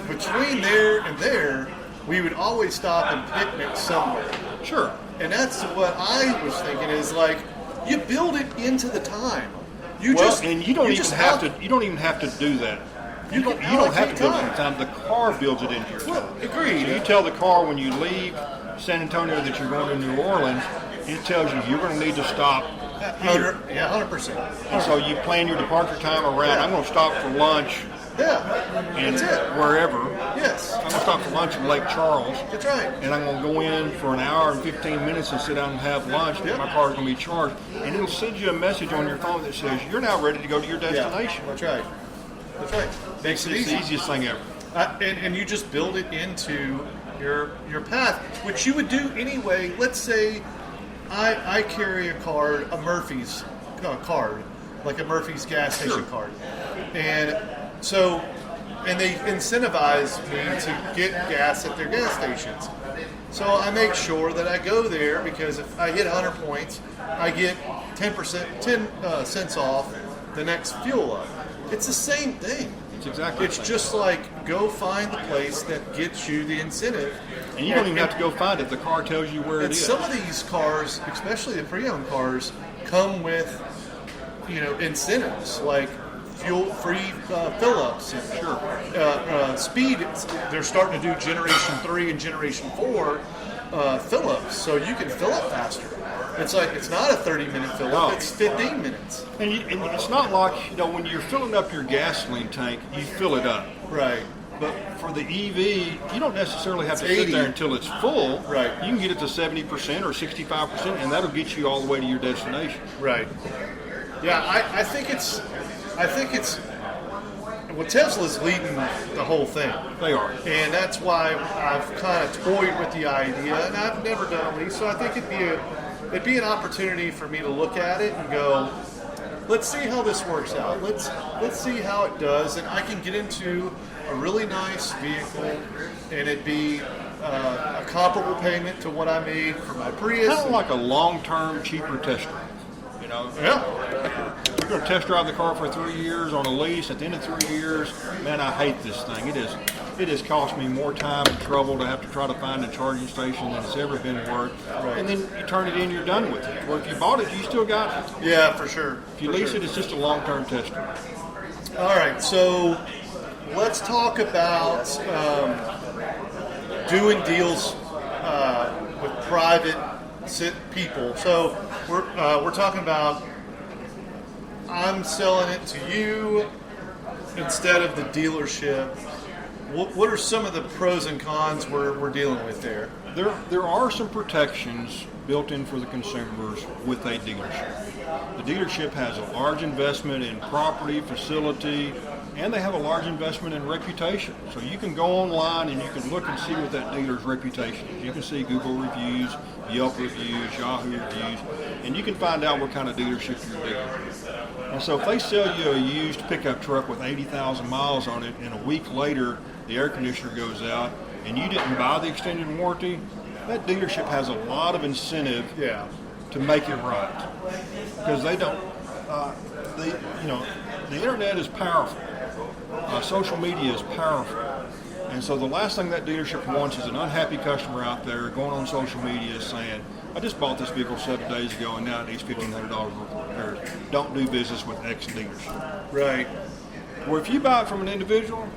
between there and there, we would always stop and picnic somewhere. Sure. And that's what I was thinking is like, you build it into the time. You don't even have to do that. You don't have to build it into time. The car builds it into your time. Agreed. So you tell the car when you leave San Antonio that you're going to New Orleans, it tells you you're going to need to stop here. 100%. And so you plan your departure time around, I'm going to stop for lunch Yeah, in that's it. wherever. Yes. I'm going to stop for lunch in Lake Charles. That's right. And I'm going to go in for an hour and 15 minutes and sit down and have lunch. Yep. My car's going to be charged. And it'll send you a message on your phone that says, you're now ready to go to your destination. Yeah, that's right. That's right. Makes it It's the easy. easiest thing ever. And you just build it into your path, which you would do anyway. Let's say I carry a card, a Murphy's card, like a Murphy's gas station card. And so, and they incentivize me to get gas at their gas stations. So I make sure that I go there because if I hit 100 points, I get 10 cents off the next fuel up. It's the same thing. It's exactly It's just like go find the place that gets you the incentive. And you don't even have to go find it. The car tells you where it And is. some of these cars, especially the pre-owned cars, come with, incentives like fuel-free fill-ups. And, speed. They're starting to do Generation 3 and Generation 4 fill-ups, so you can fill up faster. It's like it's not a 30-minute fill-up; No. it's 15 minutes. And it's not like, when you're filling up your gasoline tank, you fill it up. Right. But for the EV, you don't necessarily have to It's sit 80. there until it's full. Right. You can get it to 70% or 65%, and that'll get you all the way to your destination. Right. Yeah, I think it's. Well, Tesla's leading the whole thing. They are. And that's why I've kind of toyed with the idea, and I've never done a lease, so I think it'd be an opportunity for me to look at it and go, let's see how this works out. Let's see how it does, and I can get into a really nice vehicle, and it'd be a comparable payment to what I made for my Prius. Kind of like a long-term, cheaper test drive. Yeah. You're going to test drive the car for 3 years on a lease. At the end of 3 years, man, I hate this thing. It is it has cost me more time and trouble to have to try to find a charging station than it's ever been worth. Right. And then you turn it in, you're done with it. Or if you bought it, you still got it. Yeah, for sure. If you lease it, it's just a long-term tester. All right, so let's talk about doing deals with private people. So we're talking about I'm selling it to you instead of the dealership. What are some of the pros and cons we're dealing with there? There are some protections built in for the consumers with a dealership. The dealership has a large investment in property, facility, and they have a large investment in reputation. So you can go online and you can look and see what that dealer's reputation is. You can see Google reviews, Yelp reviews, Yahoo reviews, and you can find out what kind of dealership you're dealing with. And so if they sell you a used pickup truck with 80,000 miles on it, and a week later the air conditioner goes out and you didn't buy the extended warranty, that dealership has a lot of incentive to make it right, because they don't. The internet is powerful. Social media is powerful, and so the last thing that dealership wants is an unhappy customer out there going on social media saying, "I just bought this vehicle 7 days ago, and now it needs $1,500 worth of repairs. Don't do business with X dealership." Right. Or if you buy it from an individual,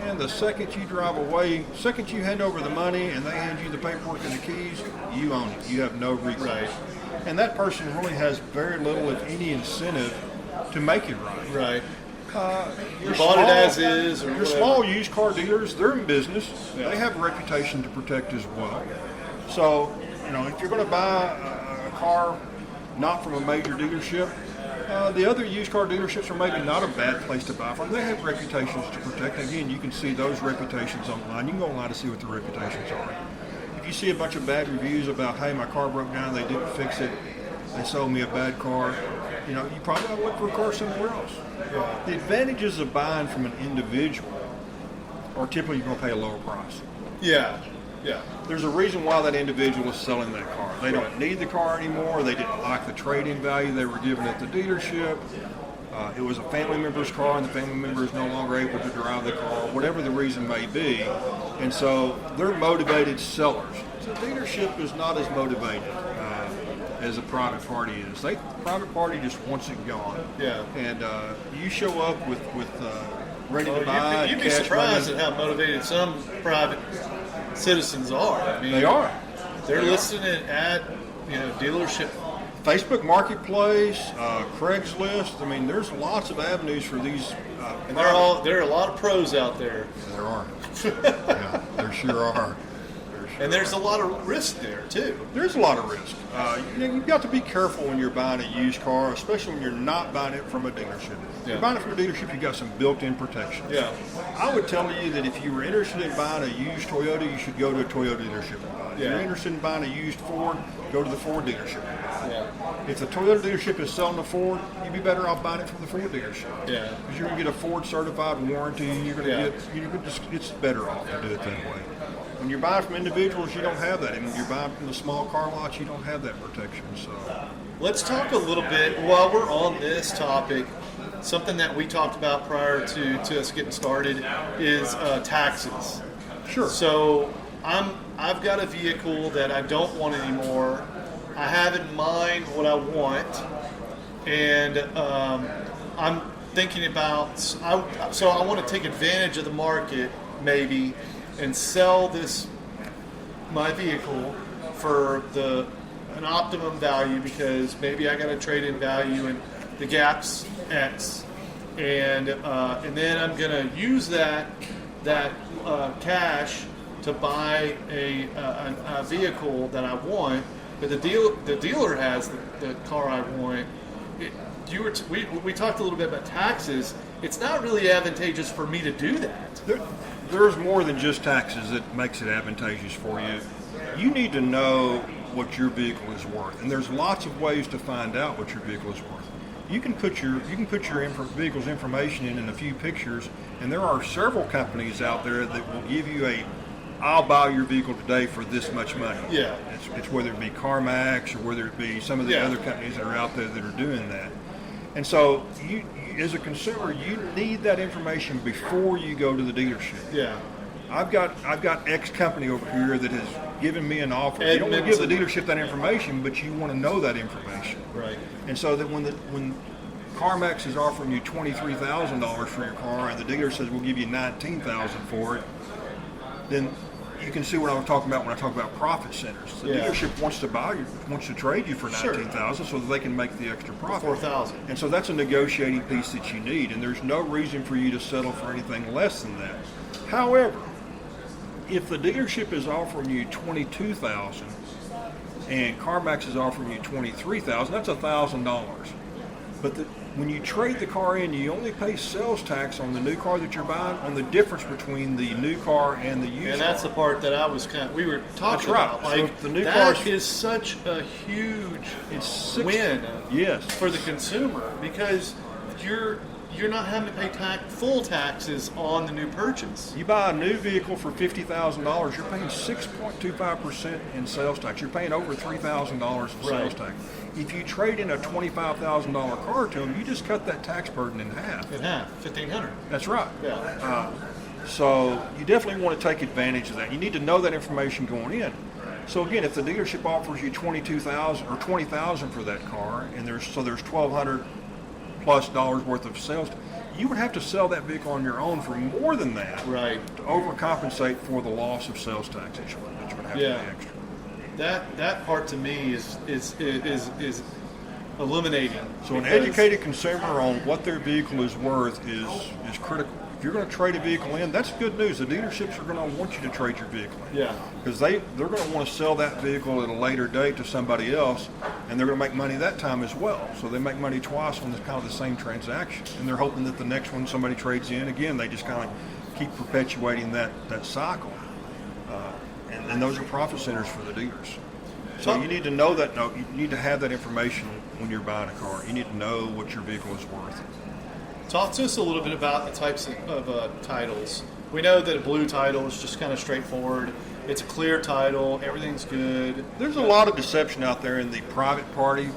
and the second you drive away, second you hand over the money and they hand you the paperwork and the keys, you own it. You have no recourse. Right. And that person really has very little, if any, incentive to make it right. Right. Your bought it as is, or your whatever. small used car dealers, they're in business. Yeah. They have a reputation to protect as well. So, if you're going to buy a car not from a major dealership, the other used car dealerships are maybe not a bad place to buy from. They have reputations to protect. Again, you can see those reputations online. You can go online to see what the reputations are. If you see a bunch of bad reviews about, hey, my car broke down, they didn't fix it, they sold me a bad car, you probably ought to look for a car somewhere else. Yeah. The advantages of buying from an individual are typically you're going to pay a lower price. Yeah. Yeah. There's a reason why that individual is selling that car. They don't need the car anymore. They didn't like the trade-in value they were given at the dealership. It was a family member's car, and the family member is no longer able to drive the car, whatever the reason may be. And so they're motivated sellers. So the dealership is not as motivated as a private party is. The private party just wants it gone. Yeah. And you show up with ready to buy. You'd be cash surprised money. at how motivated some private citizens are. I mean, They are. They're listing it at dealership. Facebook Marketplace, Craigslist. I mean, there's lots of avenues for these. And there are a lot of pros out there. There are. Yeah, there sure are. And there's a lot of risk there too. There's a lot of risk. You've got to be careful when you're buying a used car, especially when you're not buying it from a dealership. If you're buying it from a dealership, you've got some built-in protections. Yeah. I would tell you that if you were interested in buying a used Toyota, you should go to a Toyota dealership and buy it. If you're interested in buying a used Ford, go to the Ford dealership and buy it. Yeah. If the Toyota dealership is selling a Ford, you'd be better off buying it from the Ford dealership. Yeah. Because you're going to get a Ford certified warranty, and you're going to it's better off to do it that way. When you're buying from individuals, you don't have that. And when you're buying from the small car lots, you don't have that protection. So, let's talk a little bit while we're on this topic. Something that we talked about prior to us getting started is taxes. Sure. So I've got a vehicle that I don't want anymore. I have in mind what I want, and I'm thinking about. So I want to take advantage of the market, maybe, and sell my vehicle for an optimum value, because maybe I got a trade-in value and the gap's X, and then I'm gonna use that cash to buy a vehicle that I want, but the dealer has the car I want. We talked a little bit about taxes. It's not really advantageous for me to do that. There's more than just taxes that makes it advantageous for you. You need to know what your vehicle is worth, and there's lots of ways to find out what your vehicle is worth. You can put your vehicle's information in a few pictures, and there are several companies out there that will give you I'll buy your vehicle today for this much money. Yeah. It's whether it be CarMax or whether it be some of the other companies that are out there that are doing that. And so you as a consumer, you need that information before you go to the dealership. Yeah. I've got X company over here that has given me an offer. You don't want to give the dealership that information, but you want to know that information. Right. And so that when CarMax is offering you $23,000 for your car, and the dealer says we'll give you $19,000 for it, then you can see what I was talking about when I talk about profit centers. The dealership wants to trade you for $19,000 so that they can make the extra profit. $4,000. And so that's a negotiating piece that you need, and there's no reason for you to settle for anything less than that. However, if the dealership is offering you $22,000 and CarMax is offering you $23,000, that's $1,000. But when you trade the car in, you only pay sales tax on the new car that you're buying on the difference between the new car and the used car. And that's the part that we were talking about. Like, so the new that is such a huge win for the consumer, because you're not having to pay full taxes on the new purchase. You buy a new vehicle for $50,000, you're paying 6.25% in sales tax. You're paying over $3,000 in sales tax. If you trade in a $25,000 car to them, you just cut that tax burden in half. $1,500. That's right. Yeah. So you definitely want to take advantage of that. You need to know that information going in. So again, if the dealership offers you $22,000 or $20,000 for that car, and there's $1,200 plus worth of sales, you would have to sell that vehicle on your own for more than that, to overcompensate for the loss of sales tax that you're going to have to pay extra. That part to me is eliminating. So an educated consumer on what their vehicle is worth is critical. If you're going to trade a vehicle in, that's good news. The dealerships are going to want you to trade your vehicle in. Yeah. Because they're going to want to sell that vehicle at a later date to somebody else, and they're going to make money that time as well. So they make money twice on this kind of the same transaction. And they're hoping that the next one somebody trades in, again, they just kind of keep perpetuating that cycle. And those are profit centers for the dealers. So you need to know that. You need to have that information when you're buying a car. You need to know what your vehicle is worth. Talk to us a little bit about the types of titles. We know that a blue title is just kind of straightforward. It's a clear title. Everything's good. There's a lot of deception out there in the private party.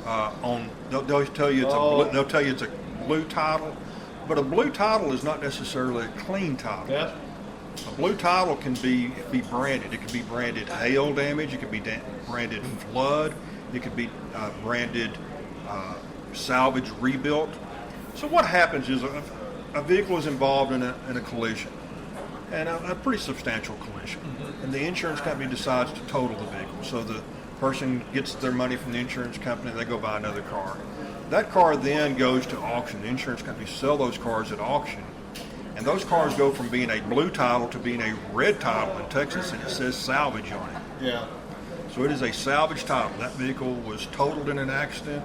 They'll tell you it's a blue title, but a blue title is not necessarily a clean title. Yeah. A blue title can be branded. It can be branded hail damage. It can be branded flood. It could be branded salvage rebuilt. So what happens is a vehicle is involved in a collision, and a pretty substantial collision. Mm-hmm. And the insurance company decides to total the vehicle. So the person gets their money from the insurance company, they go buy another car. That car then goes to auction. The insurance companies sell those cars at auction. And those cars go from being a blue title to being a red title in Texas, and it says salvage on it. Yeah. So it is a salvage title. That vehicle was totaled in an accident,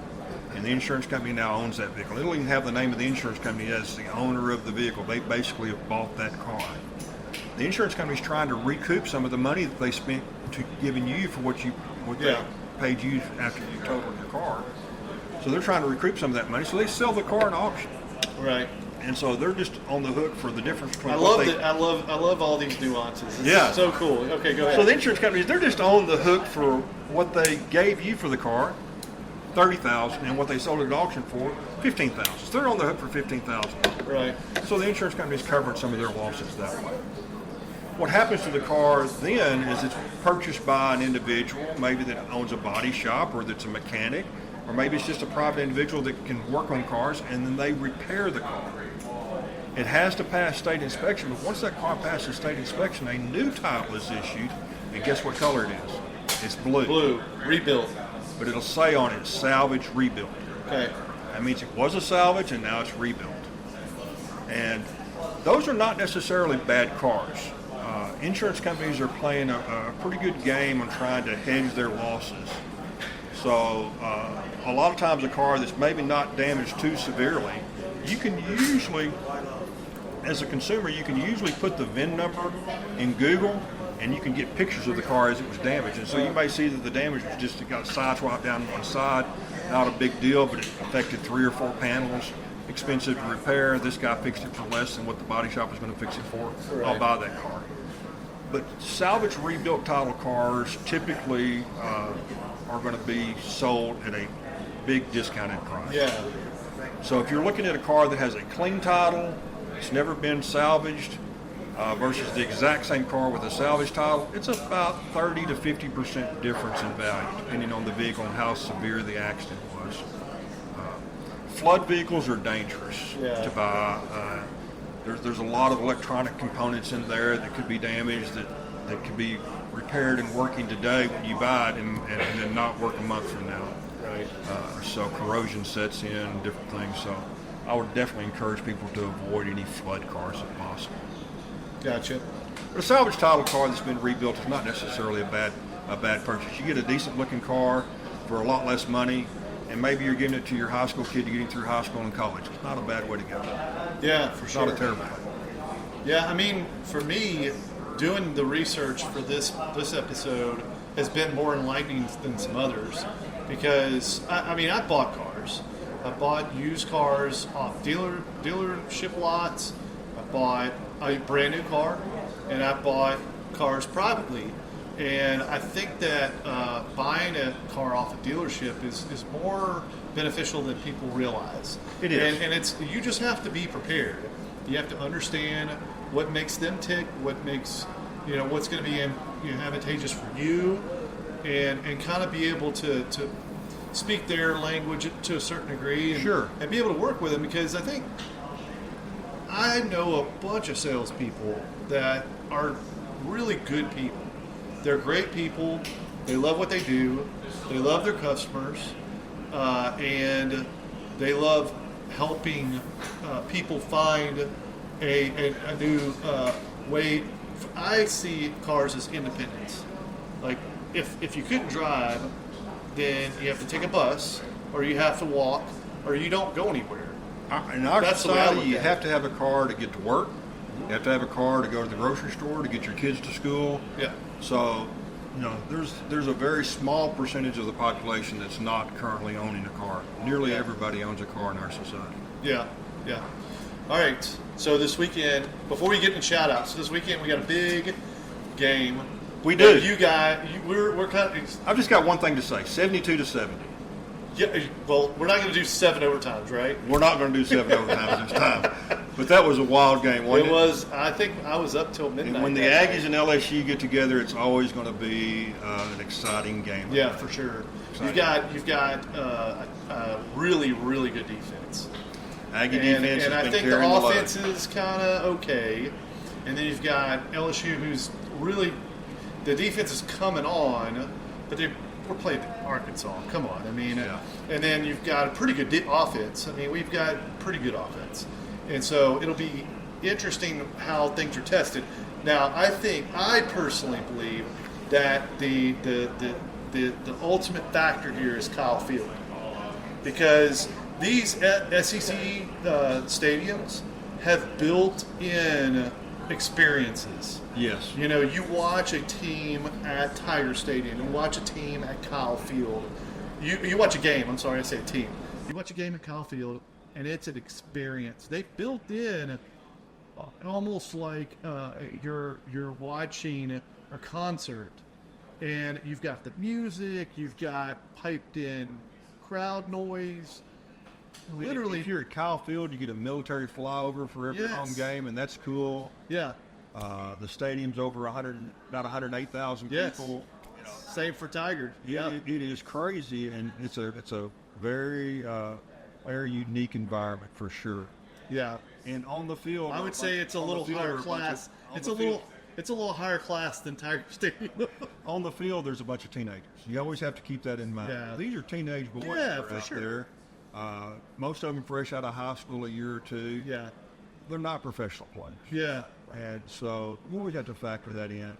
and the insurance company now owns that vehicle. It'll even have the name of the insurance company as the owner of the vehicle. They basically have bought that car. The insurance company is trying to recoup some of the money that they spent to giving you for what they paid you after you totaled your car. So they're trying to recoup some of that money. So they sell the car at auction. Right. And so they're just on the hook for the difference between. I love all these nuances. It's so cool. Okay, go ahead. So the insurance companies, they're just on the hook for what they gave you for the car, $30,000, and what they sold it at auction for, $15,000. So they're on the hook for $15,000. Right. So the insurance company's covered some of their losses that way. What happens to the car then is it's purchased by an individual, maybe that owns a body shop or that's a mechanic, or maybe it's just a private individual that can work on cars, and then they repair the car. It has to pass state inspection, but once that car passes state inspection, a new title is issued, and guess what color it is? It's blue. Blue, rebuilt. But it'll say on it, salvage rebuilt. Okay. That means it was a salvage, and now it's rebuilt. And those are not necessarily bad cars. Insurance companies are playing a pretty good game on trying to hedge their losses. So a lot of times a car that's maybe not damaged too severely, you can usually, as a consumer, you can usually put the VIN number in Google and you can get pictures of the car as it was damaged. And so you may see that the damage was just, it got sideswiped down one side, not a big deal, but it affected 3 or 4 panels, expensive to repair. This guy fixed it for less than what the body shop was going to fix it for. Right. I'll buy that car. But salvage rebuilt title cars typically are going to be sold at a big discounted price. Yeah. So if you're looking at a car that has a clean title, it's never been salvaged, versus the exact same car with a salvage title, it's about 30 to 50% difference in value, depending on the vehicle and how severe the accident was. Flood vehicles are dangerous to buy. There's a lot of electronic components in there that could be damaged, that could be repaired and working today when you buy it and then not work a month from now. Right. So corrosion sets in, different things. So I would definitely encourage people to avoid any flood cars if possible. Gotcha. But a salvage title car that's been rebuilt is not necessarily a bad purchase. You get a decent looking car for a lot less money, and maybe you're giving it to your high school kid getting through high school and college. It's not a bad way to go. Yeah, for It's sure. not a terrible way. Yeah, I mean, for me, doing the research for this episode has been more enlightening than some others, because I bought cars. I bought used cars off dealership lots. I bought a brand new car, and I bought cars privately. And I think that buying a car off a dealership is more beneficial than people realize. It is. And it's, you just have to be prepared. You have to understand what makes them tick, what makes, what's going to be advantageous for you, and kind of be able to speak their language to a certain degree, and be able to work with them, because I know a bunch of salespeople that are really good people. They're great people. They love what they do. They love their customers, and they love helping people find a new way. I see cars as independence. Like, if you couldn't drive, then you have to take a bus, or you have to walk, or you don't go anywhere. In our That's the way I society, look you at have it. to have a car to get to work. You have to have a car to go to the grocery store, to get your kids to school. Yeah. So, there's a very small percentage of the population that's not currently owning a car. Nearly everybody owns a car in our society. Yeah, yeah. All right. So this weekend, before we get into shout-outs, this weekend we got a big game. We do. We're kind of. I've just got one thing to say: 72-70. Yeah. Well, we're not going to do 7 overtimes, right? We're not going to do 7 overtimes this time. But that was a wild game, wasn't it? It was. I think I was up till midnight. And when the Aggies and LSU get together, it's always going to be an exciting game. Yeah, for sure. You've got a really, really good defense. Aggie defense and has I been think carrying the the load. offense is kind of okay. And then you've got LSU, who's really, the defense is coming on, but we're playing Arkansas. Come on, and then you've got a pretty good offense. We've got pretty good offense, and so it'll be interesting how things are tested. Now, I personally believe that the ultimate factor here is Kyle Field, because these SEC stadiums have built-in experiences. Yes. You watch a team at Tiger Stadium and watch a team at Kyle Field. You watch a game, I'm sorry, I say a team. You watch a game at Kyle Field, and it's an experience. They've built in almost like you're watching a concert. And you've got the music, you've got piped in crowd noise. Literally, if you're at Kyle Field, you get a military flyover for every home game, and that's cool. Yeah. The stadium's over about 108,000 Yes. people. Same for Tiger. Yeah, it is crazy, and it's a very very unique environment for sure. Yeah. And on the field, I would say it's a little higher class. It's a little higher class than Tiger Stadium. On the field, there's a bunch of teenagers. You always have to keep that in mind. Yeah. These are teenage boys that are out there. Most of them fresh out of high school a year or two. Yeah. They're not professional players. Yeah. And so you always have to factor that in.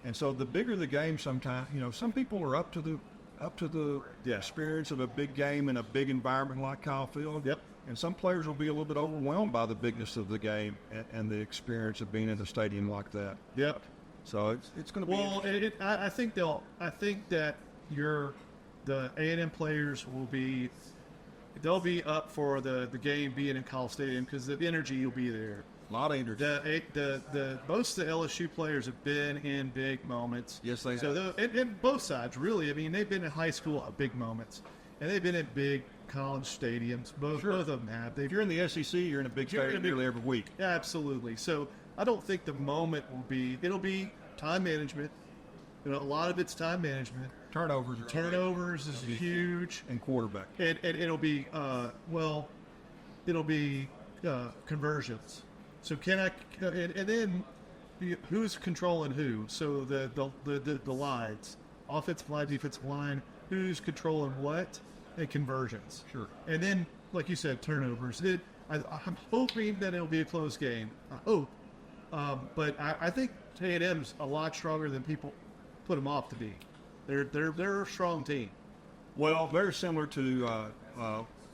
And so the bigger the game, sometimes, some people are up to the experience of a big game in a big environment like Kyle Field. Yep. And some players will be a little bit overwhelmed by the bigness of the game and the experience of being in a stadium like that. Yep. So it's going to be. Well, I think that the A&M players they'll be up for the game being in Kyle Stadium, because the energy will be there. A lot of energy. Most of the LSU players have been in big moments. Yes, they have. So and both sides, really. They've been in high school at big moments, and they've been at big college stadiums. Both of them have. If you're in the SEC, you're in a big stadium nearly every week. Yeah, absolutely. So I don't think the moment will be. It'll be time management. A lot of it's time management. Turnovers is huge, and quarterback. And it'll be it'll be conversions. So can I? And then who's controlling who? So the lines, offensive line, defensive line. Who's controlling what? And conversions. Sure. And then, like you said, turnovers. I'm hoping that it'll be a close game. I hope. But I think A&M's a lot stronger than people put them off to be. They're a strong team. Well, very similar to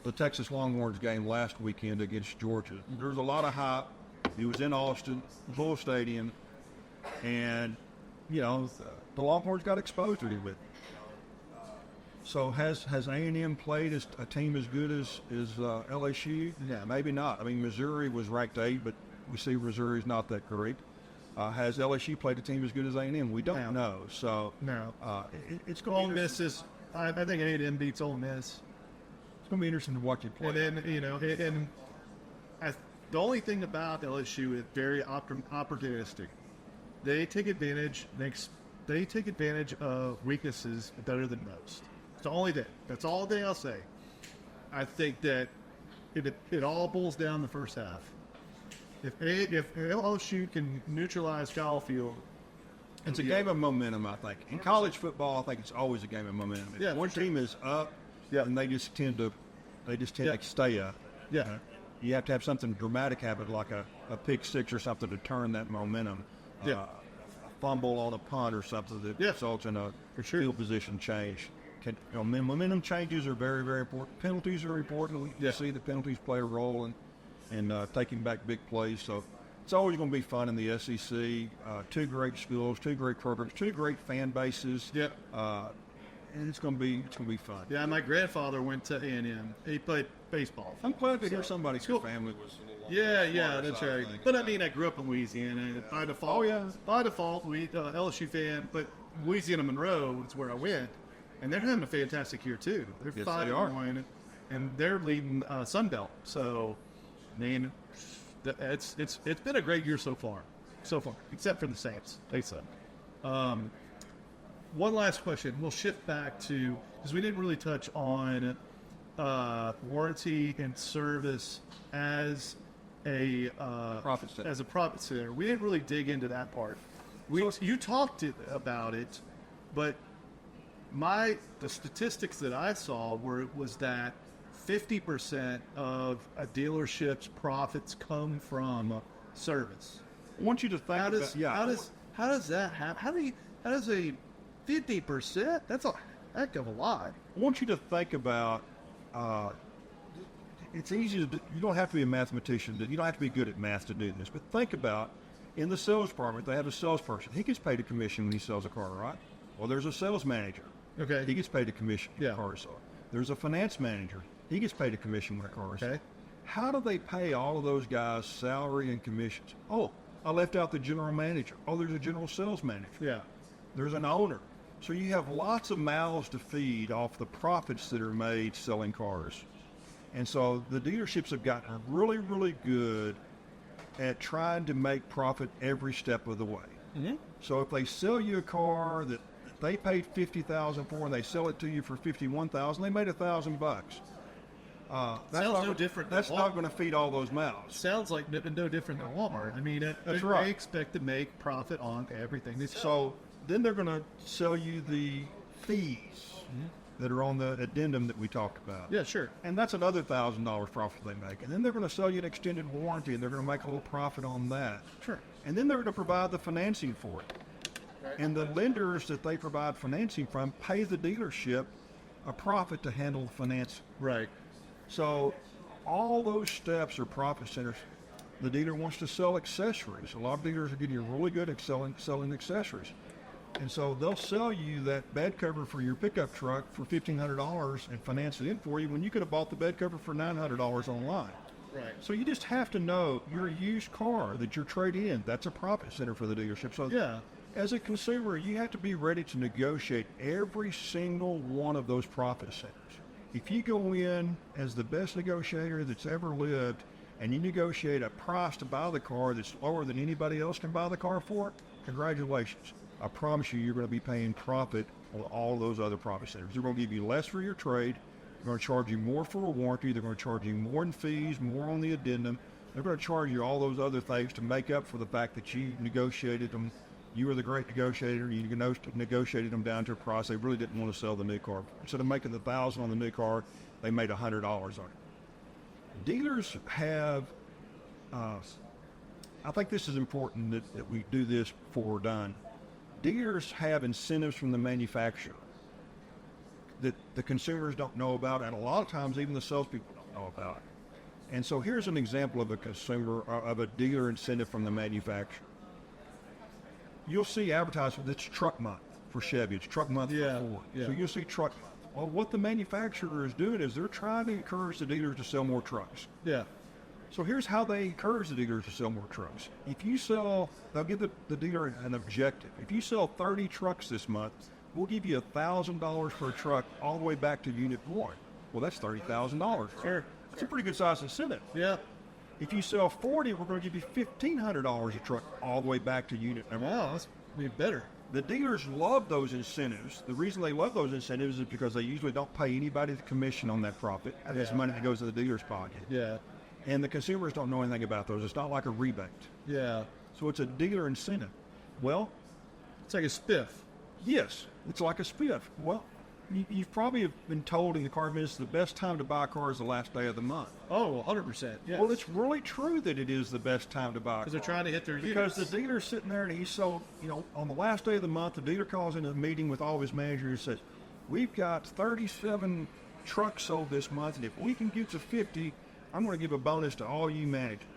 the Texas Longhorns game last weekend against Georgia. There's a lot of hype. He was in Austin, full stadium, and the Longhorns got exposed a little bit. So has A&M played as a team as good as LSU? Yeah, maybe not. I mean, Missouri was ranked 8, but we see Missouri's not that great. Has LSU played a team as good as A&M? We don't know. So it's going to be Miss I think A&M beats Ole Miss. It's going to be interesting to watch it play. And then the only thing about LSU is very opportunistic. They take advantage. They take advantage of weaknesses better than most. It's the only thing. That's all day I'll say. I think that it all boils down the first half. If LSU can neutralize Caulfield, it's a game of momentum. I think in college football, I think it's always a game of momentum. If one team is up, and they just tend to stay up. Yeah, you have to have something dramatic happen, like a pick six or something, to turn that momentum. A fumble on a punt or something that results in a field position change. Momentum changes are very, very important. Penalties are important. You see the penalties play a role in taking back big plays. So it's always going to be fun in the SEC. Two great schools, two great programs, two great fan bases. And it's going to be fun. Yeah, my grandfather went to A&M. He played baseball. I'm glad to hear somebody's family was a little that's right. But I mean, I grew up in Louisiana by default. LSU fan. But Louisiana Monroe is where I went, and they're having a fantastic year too. They're 5-1, and they're leading Sun Belt. So, I mean, it's been a great year so far, except for the Saints. They suck. One last question. We'll shift back to, because we didn't really touch on warranty and service as a profit center. We didn't really dig into that part. You talked about it, but the statistics that I saw was that 50% of a dealership's profits come from service. I want you to think how does that happen? How does a 50%? That's a heck of a lot. I want you to think about. It's easy to. You don't have to be a mathematician. You don't have to be good at math to do this. But think about, in the sales department, they have a salesperson. He gets paid a commission when he sells a car, right? Well, there's a sales manager. Okay. He gets paid a commission when a car is sold. There's a finance manager. He gets paid a commission when a car is sold. How do they pay all of those guys salary and commissions? Oh, I left out the general manager. Oh, there's a general sales manager. Yeah. There's an owner. So you have lots of mouths to feed off the profits that are made selling cars. And so the dealerships have gotten really, really good at trying to make profit every step of the way. Mm-hmm. So if they sell you a car that they paid $50,000 for and they sell it to you for $51,000, they made $1,000. That's not going to feed all those mouths. Sounds like no different than Walmart. I mean, they expect to make profit on everything. So then they're going to sell you the fees that are on the addendum that we talked about. Yeah, sure. And that's another $1,000 profit they make. And then they're going to sell you an extended warranty, and they're going to make a little profit on that. Sure. And then they're going to provide the financing for it. Right. And the lenders that they provide financing from pay the dealership a profit to handle the finance. Right. So all those steps are profit centers. The dealer wants to sell accessories. A lot of dealers are getting really good at selling accessories. And so they'll sell you that bed cover for your pickup truck for $1,500 and finance it in for you when you could have bought the bed cover for $900 online. Right. So you just have to know your used car that you're trading in, that's a profit center for the dealership. So as a consumer, you have to be ready to negotiate every single one of those profit centers. if you go in as the best negotiator that's ever lived and you negotiate a price to buy the car that's lower than anybody else can buy the car for, congratulations. I promise you're going to be paying profit on all those other profit centers. They're going to give you less for your trade. They're going to charge you more for a warranty. They're going to charge you more in fees, more on the addendum. They're going to charge you all those other things to make up for the fact that you negotiated them. You were the great negotiator. You negotiated them down to a price they really didn't want to sell the new car. Instead of making $1,000 on the new car, they made $100 on it. Dealers have, I think this is important that we do this before we're done. Dealers have incentives from the manufacturer that the consumers don't know about, and a lot of times even the salespeople don't know about. And so here's an example of a dealer incentive from the manufacturer. You'll see advertisement that's truck month for Chevy. It's truck month for Ford. Yeah. So you'll see truck month. Well, what the manufacturer is doing is they're trying to encourage the dealers to sell more trucks. Yeah. So here's how they encourage the dealers to sell more trucks. If you sell, they'll give the dealer an objective. If you sell 30 trucks this month, we'll give you $1,000 for a truck all the way back to unit 1. Well, that's $30,000. Sure. That's a pretty good size incentive. Yeah. If you sell 40, we're going to give you $1,500 a truck all the way back to unit number 1. Wow, that's better. The dealers love those incentives. The reason they love those incentives is because they usually don't pay anybody the commission on that profit. That's money that goes to the dealer's pocket. Yeah. And the consumers don't know anything about those. It's not like a rebate. Yeah. So it's a dealer incentive. Well, it's like a spiff. Yes, it's like a spiff. Well, you've probably been told in the car business the best time to buy a car is the last day of the month. Oh, 100%. Yeah. Well, it's really true that it is the best time to buy a car. Because they're trying to hit their units. Because the dealer's sitting there and he's sold, on the last day of the month, the dealer calls in a meeting with all of his managers and says, we've got 37 trucks sold this month, and if we can get to 50, I'm going to give a bonus to all you managers.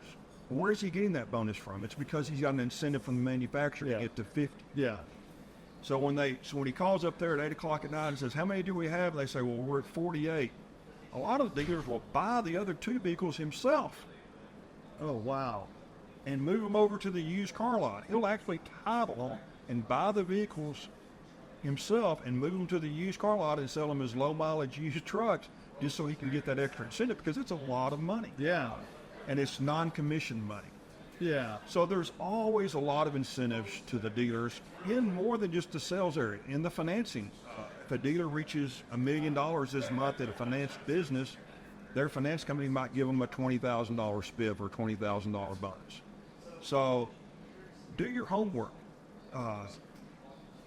Well, where's he getting that bonus from? It's because he's got an incentive from the manufacturer to get to 50. Yeah. So when he calls up there at 8 o'clock at night and says, how many do we have? They say, well, we're at 48. A lot of the dealers will buy the other 2 vehicles himself. Oh, wow. And move them over to the used car lot. He'll actually title them and buy the vehicles himself and move them to the used car lot and sell them as low mileage used trucks just so he can get that extra incentive, because it's a lot of money. Yeah. And it's non-commissioned money. Yeah. So there's always a lot of incentives to the dealers in more than just the sales area, in the financing. If a dealer reaches $1 million this month at a finance business, their finance company might give them a $20,000 spiff or $20,000 bonus. So do your homework.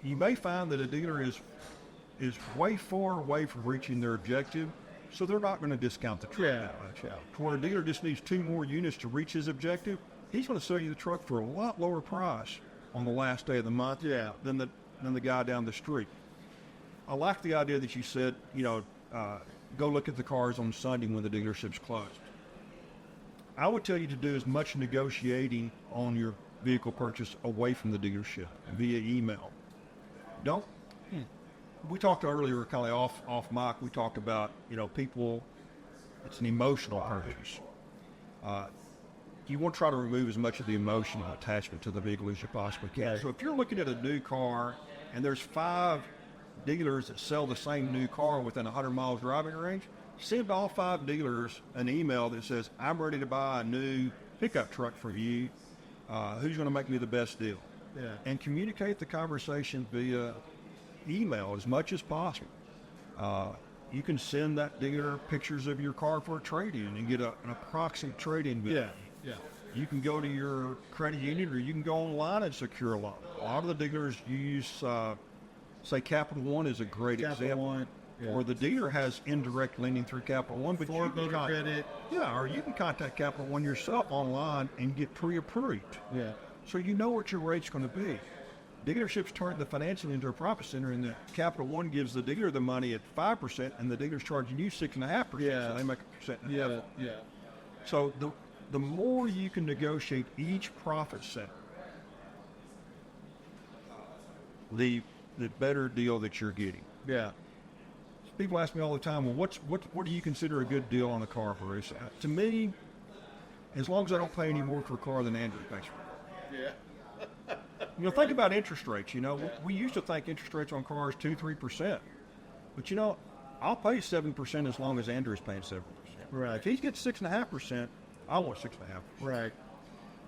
You may find that a dealer is way far away from reaching their objective, so they're not going to discount the truck that much. Where a dealer just needs 2 more units to reach his objective, he's going to sell you the truck for a lot lower price on the last day of the month than the guy down the street. I like the idea that you said, go look at the cars on Sunday when the dealership's closed. I would tell you to do as much negotiating on your vehicle purchase away from the dealership via email. We talked earlier, kind of off mic, we talked about, people, it's an emotional purchase. You want to try to remove as much of the emotional attachment to the vehicle as you possibly can. So if you're looking at a new car and there's 5 dealers that sell the same new car within 100 miles driving range, send all 5 dealers an email that says, I'm ready to buy a new pickup truck for you. Who's going to make me the best deal? Yeah. And communicate the conversation via email as much as possible. You can send that dealer pictures of your car for a trade-in and get an approximate trade-in value. Yeah. You can go to your credit union, or you can go online and secure a loan. A lot of the dealers use, say, Capital One is a great example. One, or the dealer has indirect lending through Capital One, but Ford Motor Credit. Yeah, or you can contact Capital One yourself online and get pre-approved. Yeah. So you know what your rate's going to be. Dealerships turn the financing into a profit center, and the Capital One gives the dealer the money at 5%, and the dealer's charging you 6.5%. Yeah. So they make 1.5%. Yeah. So the more you can negotiate each profit center, the better deal that you're getting. Yeah. People ask me all the time, well, what do you consider a good deal on a car, Bruce? To me, as long as I don't pay any more for a car than Andrew pays for. Yeah. Think about interest rates. We used to think interest rates on cars 2-3%, but I'll pay 7% as long as Andrew's paying 7%. Right. If he gets 6.5%, I want 6.5%. Right.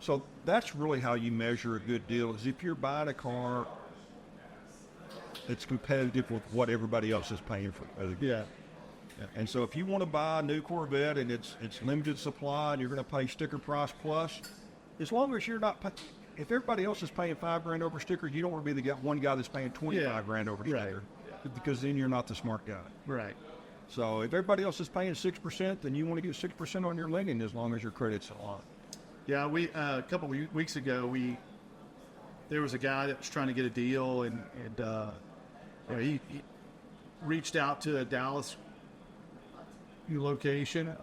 So that's really how you measure a good deal, is if you're buying a car that's competitive with what everybody else is paying for. Yeah. And so if you want to buy a new Corvette and it's limited supply and you're going to pay sticker price plus, as long as you're not if everybody else is paying $5,000 over sticker, you don't want to be the one guy that's paying $25,000 over sticker, because then you're not the smart guy. Right. So if everybody else is paying 6%, then you want to get 6% on your lending as long as your credit's on. Yeah, we a couple weeks ago there was a guy that was trying to get a deal, and he reached out to a Dallas location,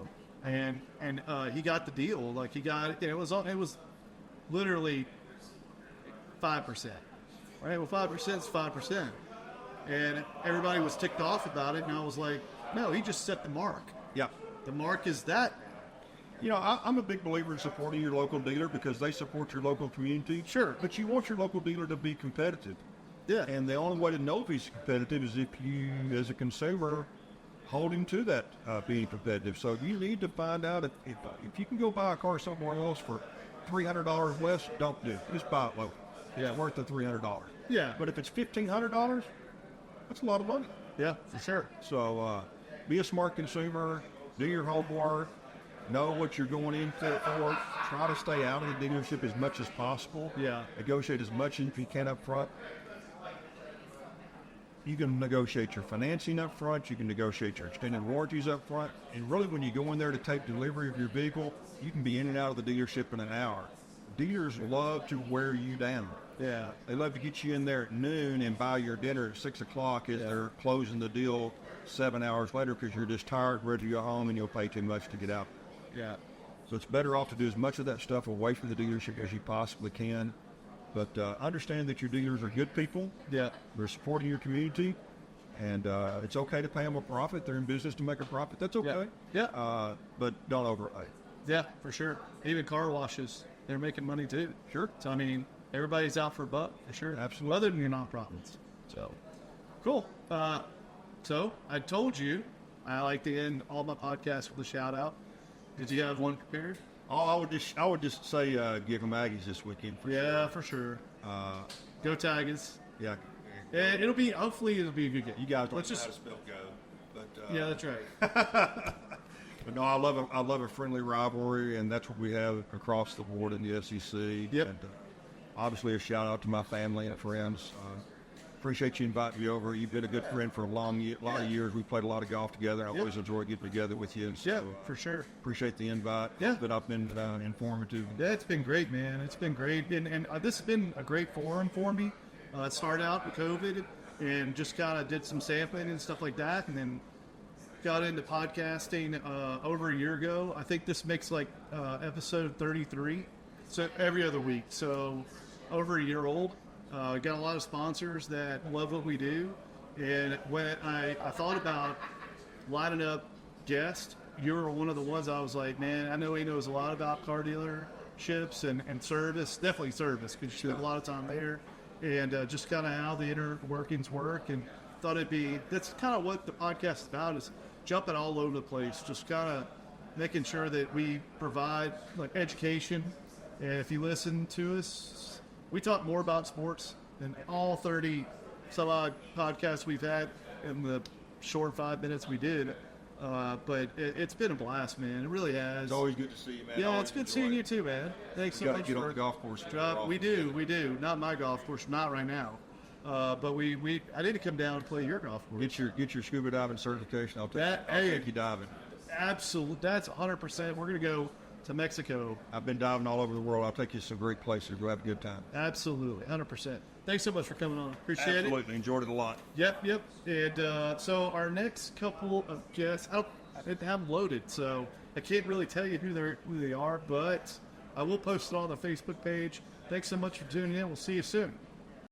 and he got the deal. Like, he got it. It was literally 5%. Right? Well, 5% is 5%, and everybody was ticked off about it. And I was like, no, he just set the mark. Yeah, the mark is that. I'm a big believer in supporting your local dealer because they support your local community. Sure. But you want your local dealer to be competitive. Yeah. And the only way to know if he's competitive is if you, as a consumer, hold him to that being competitive. So you need to find out if you can go buy a car somewhere else for $300 less, don't do it. Just buy it local. Yeah. It's worth the $300. Yeah. But if it's $1,500, that's a lot of money. Yeah, for sure. So be a smart consumer, do your homework, know what you're going into it for, try to stay out of the dealership as much as possible. Yeah. Negotiate as much as you can up front. You can negotiate your financing up front, you can negotiate your extended warranties up front, and really when you go in there to take delivery of your vehicle, you can be in and out of the dealership in an hour. Dealers love to wear you down. Yeah. They love to get you in there at noon and buy your dinner at 6 o'clock as they're closing the deal 7 hours later because you're just tired, ready to go home, and you'll pay too much to get out. Yeah. So it's better off to do as much of that stuff away from the dealership as you possibly can. But understand that your dealers are good people. Yeah. They're supporting your community. And it's okay to pay them a profit. They're in business to make a profit. That's okay. Yeah. But don't overpay. Yeah, for sure. Even car washes, they're making money too. Sure. So, I mean, everybody's out for a buck. For sure. Absolutely. Other than your nonprofits. So, cool. So, I told you I like to end all my podcasts with a shout out. Did you have one prepared? Oh, I would just say give them Aggies this weekend. For sure. Go Tigers. Yeah. And hopefully it'll be a good game. You guys don't Let's know just how to spell go. But, yeah, that's right. But no, I love a friendly rivalry, and that's what we have across the board in the SEC. Yep. And obviously a shout out to my family and friends. Appreciate you inviting me over. You've been a good friend for a lot of years. We played a lot of golf together. I always enjoy getting together with you. So Yeah, for sure. Appreciate the invite. Yeah. But I've been informative. Yeah, it's been great, man. It's been great. And this has been a great forum for me. It started out with COVID and just kind of did some sampling and stuff like that. And then got into podcasting over a year ago. I think this makes like episode 33. So every other week. So over a year old. Got a lot of sponsors that love what we do. And when I thought about lining up guests, you were one of the ones I was like, man, I know he knows a lot about car dealerships and service, definitely service, because you spend a lot of time there. And just kind of how the inner workings work. And thought that's kind of what the podcast is about, is jumping all over the place, just kind of making sure that we provide like education. And if you listen to us, we talk more about sports than all 30 some odd podcasts we've had in the short 5 minutes we did. But it's been a blast, man. It really has. It's always good to see you, man. Yeah, it's good seeing you too, man. Thanks so much. Get on the golf course. We do. Not my golf course, not right now. But I need to come down and play your golf course. Get your scuba diving certification. I'll take you diving. Absolutely, that's 100%. We're gonna go to Mexico. I've been diving all over the world. I'll take you to some great places. We'll have a good time. Absolutely, 100%. Thanks so much for coming on. Appreciate it. Absolutely, enjoyed it a lot. Yep. And so our next couple of guests, I didn't have them loaded, so I can't really tell you who they are, but I will post it on the Facebook page. Thanks so much for tuning in. We'll see you soon.